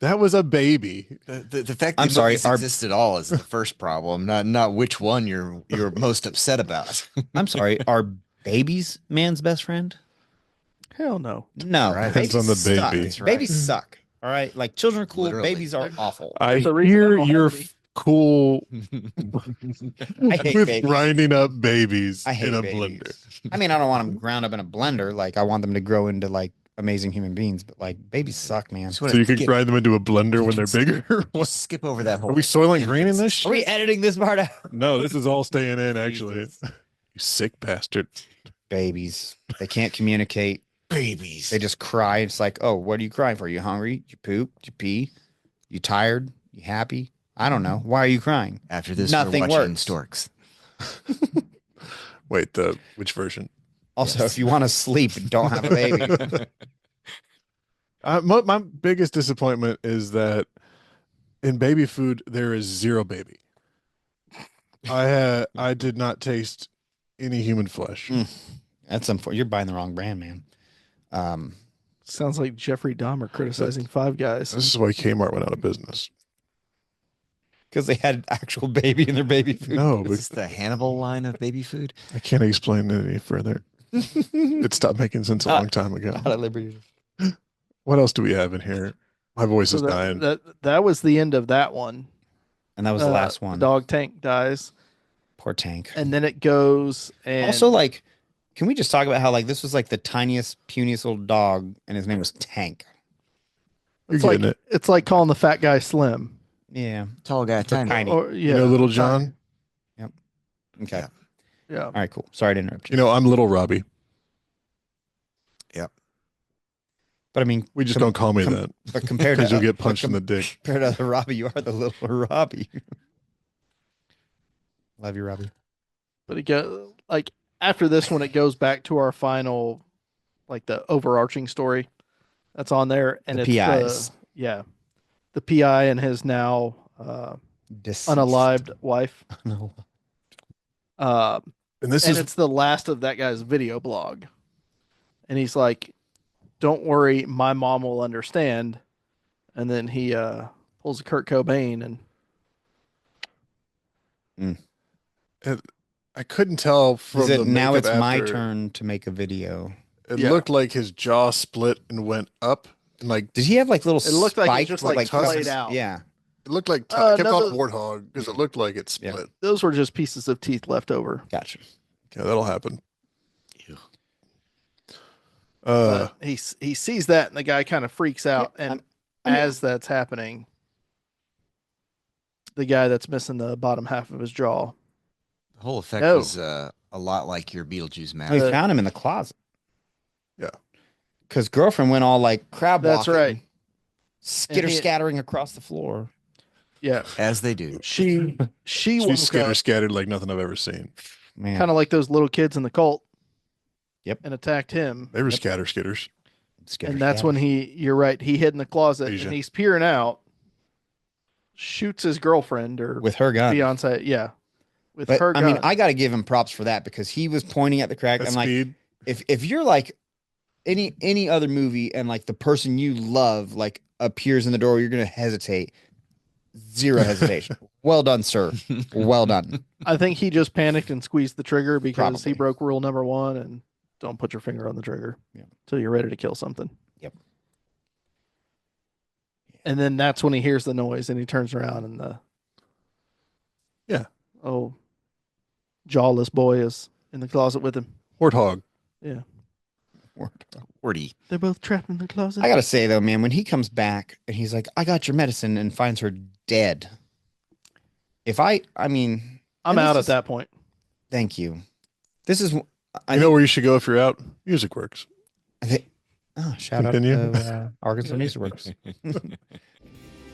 That was a baby. The fact that I'm sorry, movies our- exist at all is the first problem, not which one you're most upset about. I'm sorry, are babies man's best friend? Hell no. No, Right. Depends on the suck. baby. That's right. Babies suck. All right, like children are cool. Literally. Babies are awful. I The reason hear I don't you're have any- cool I hate with babies. grinding up babies I hate in a babies. blender. I mean, I don't want them ground up in a blender. Like I want them to grow into like amazing human beings. But like babies suck, man. Just So wanna you can skip- grind them into a blender when they're bigger. just skip over that whole. Are we soiling green in this Are we shit? editing this part out? No, this is all staying in actually. Jesus. You sick bastard. Babies. They can't communicate. babies? They just cry. It's like, oh, what are you crying for? You hungry? You poop? You pee? You tired? You happy? I don't know. Why are you crying? After this, Nothing we're watching works. Storks. Wait, which version? Also, Yes. if you want to sleep, don't have a baby. My biggest disappointment is that in baby food there is 0 baby. I did not taste any human flesh. That's unfortunate. You're buying the wrong brand, man. Sounds like Jeffrey Dahmer criticizing Five Guys. This is why Kmart went out of business. Because they had actual baby in their baby food. No, Is this the Hannibal line of baby food? I can't explain it any further. It stopped making sense a long time ago. Out of liberty. What else do we have in here? My voice So is dying. that was the end of that one. And that was the last one. Dog Tank dies, Poor Tank. and then it goes and Also, like, can we just talk about how like this was like the tiniest, puniest little dog, and his name was Tank? You're it's like getting it. it's like calling the fat guy Slim. Yeah. Tall guy, tiny. tiny. Or You know, Little John. Okay. Yeah. Yeah. All right. Cool. Sorry to interrupt You you. know, I'm Little Robbie. But I mean, We just don't call me that But compared to because you'll get but punched in the dick. compared to other Robbie, you are the little Robbie. Love you, Robbie. But it go like after this one, it goes back to our final, like the overarching story that's on there, and The it's PIs. the PI and his now Deceased. unalived wife. No. And this And is it's the last of that guy's video blog. And he's like, "Don't worry, my mom will understand." And then he pulls a Kurt Cobain and I couldn't tell from Is it the now makeup it's my after. turn to make a video? It Yeah. looked like his jaw split and went up, and like Did he have like little it looked like it spikes just with, like tusks? played out. Yeah. it looked like No, kept calling it those- warthog because it looked like it Yeah. split. Those were just pieces of teeth left over. Gotcha. Yeah, that'll happen. Ew. Uh, But he sees that and the guy kind of freaks out. Yeah, And I mean- as that's happening, the guy that's missing the bottom half of his jaw. The whole effect No. was a lot like your Beetlejuice mask. We Uh, found him in the closet. Yeah. Because girlfriend went all like crab That's walking, right. skitter And he- scattering across the floor. Yeah. Mm. As they do. She she's woke skitter up scattered like nothing I've ever seen. Man, kind of like those little kids in the cult. Yep. And attacked him. They were scatter skitters. skitter And that's scatter. when you're right, he hid in the closet Asia. and he's peering out, shoots his girlfriend or with her gun. fiance. Yeah. With But her I gun. mean, I got to give him props for that because he was pointing at the crack. At I'm like, speed. if you're like any other movie and like the person you love like appears in the door, you're gonna hesitate. Zero hesitation. Well done, sir. Well done. I think he just panicked and squeezed the trigger because Probably. he broke rule number 1 and don't put your finger on the trigger Yeah. until you're ready to kill something. Yep. And then that's when he hears the noise and he turns around and Yeah. oh, jawless boy is in the closet with him. Warthog. Yeah. Wordy. They're both trapped in the closet. I gotta say though, man, when he comes back and he's like, "I got your medicine," and finds her dead. I mean, I'm and out this at is- that point. thank you. This is, I You know where you should go if you're out? Music Works. think, shout Continue. out to Arkansas Music Works.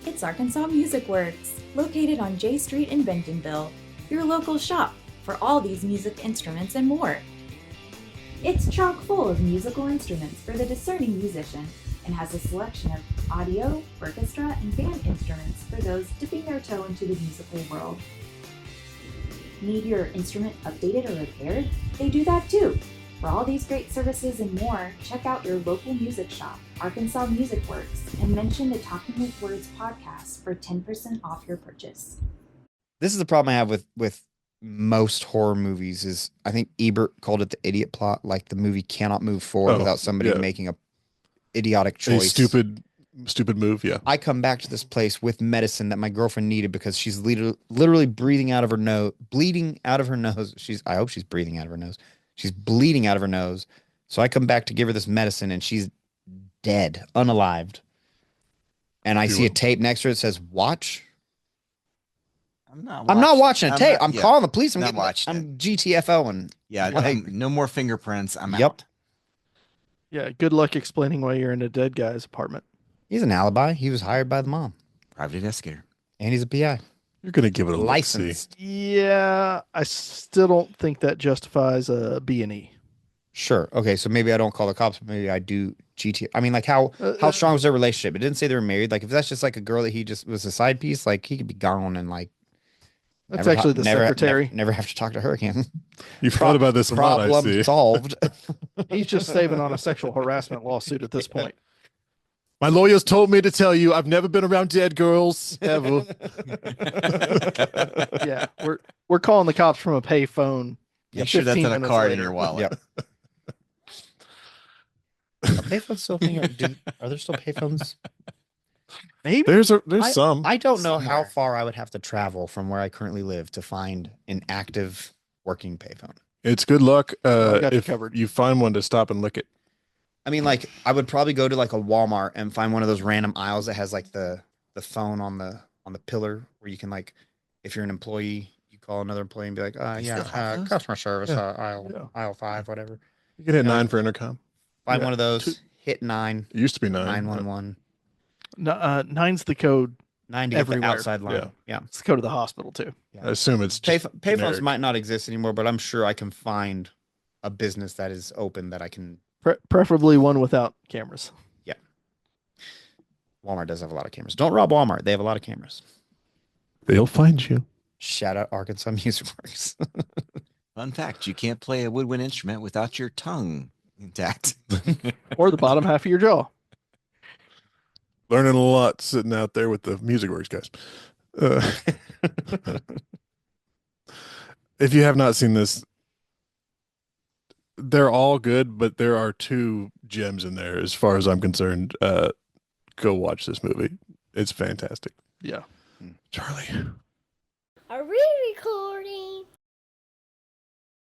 It's Arkansas Music Works, located on J Street in Bentonville, your local shop for all these music instruments and more. It's chock full of musical instruments for the discerning musician and has a selection of audio, orchestra, and band instruments for those dipping their toe into the musical world. Need your instrument updated or repaired? They do that too. For all these great services and more, check out your local music shop, Arkansas Music Works, and mention the Talking with Words podcast for 10% off your purchase. This is the problem I have with most horror movies is I think Ebert called it the idiot plot. Like the movie cannot move forward Oh, without somebody yeah. making a idiotic A choice. stupid move. Yeah. I come back to this place with medicine that my girlfriend needed because she's literally breathing out of her nose, bleeding out of her nose. I hope she's breathing out of her nose. She's bleeding out of her nose. So I come back to give her this medicine and she's dead, unalived. And I You see a will. tape next to it that says, "Watch." I'm not I'm not watching a tape. not- I'm yeah. calling the police. I'm not getting, watching I'm GTFOing. Yeah, Like- no more fingerprints. I'm Yep. out. Yeah, good luck explaining why you're in a dead guy's apartment. He's an alibi. He was hired by the mom, Private investigator. and he's a PI, You're gonna give it a license. licensed. Yeah, I still don't think that justifies a B&E. Sure. Okay. So maybe I don't call the cops. But maybe I do GT. I mean, like how strong was their relationship? It didn't say they were married. Like if that's just like a girl that he just was a side piece, like he could be gone and like That's never actually the secretary. Never have to talk to her again. You've thought about this a lot, I Problem see. solved. He's just saving on a sexual harassment lawsuit at this point. My lawyers told me to tell you I've never been around dead girls ever. Yeah, we're calling the cops from a pay phone. Make sure that's 15 on a minutes card in later. your wallet. Yep. Are payphones still a thing? Are there still payphones? Maybe There's some. I don't know how Somewhere. far I would have to travel from where I currently live to find an active working payphone. It's good luck got you if covered. you find one to stop and lick it. I mean, like I would probably go to like a Walmart and find one of those random aisles that has like the phone on the pillar where you can like, if you're an employee, you call another employee and be like, They still have those? customer service, Yeah. aisle 5, whatever. You can hit No. 9 for intercom. Find Yeah. one of those, Two- hit 9, It used to be 9. 911, no, 9's the code. 9 to get the Everywhere. outside line. Yeah. Yeah. It's the code of the hospital too. I assume it's just Payphones generic. might not exist anymore, but I'm sure I can find a business that is open that I can. Preferably one without cameras. Walmart does have a lot of cameras. Don't rob Walmart. They have a lot of cameras. They'll find you. Shout out Arkansas Music Works. Fun fact: you can't play a woodwind instrument without your tongue intact. Or the bottom half of your jaw. Learning a lot sitting out there with the Music Works guys. If you have not seen this, they're all good, but there are two gems in there as far as I'm concerned. Go watch this movie. It's fantastic. Yeah. Charlie. Are we recording?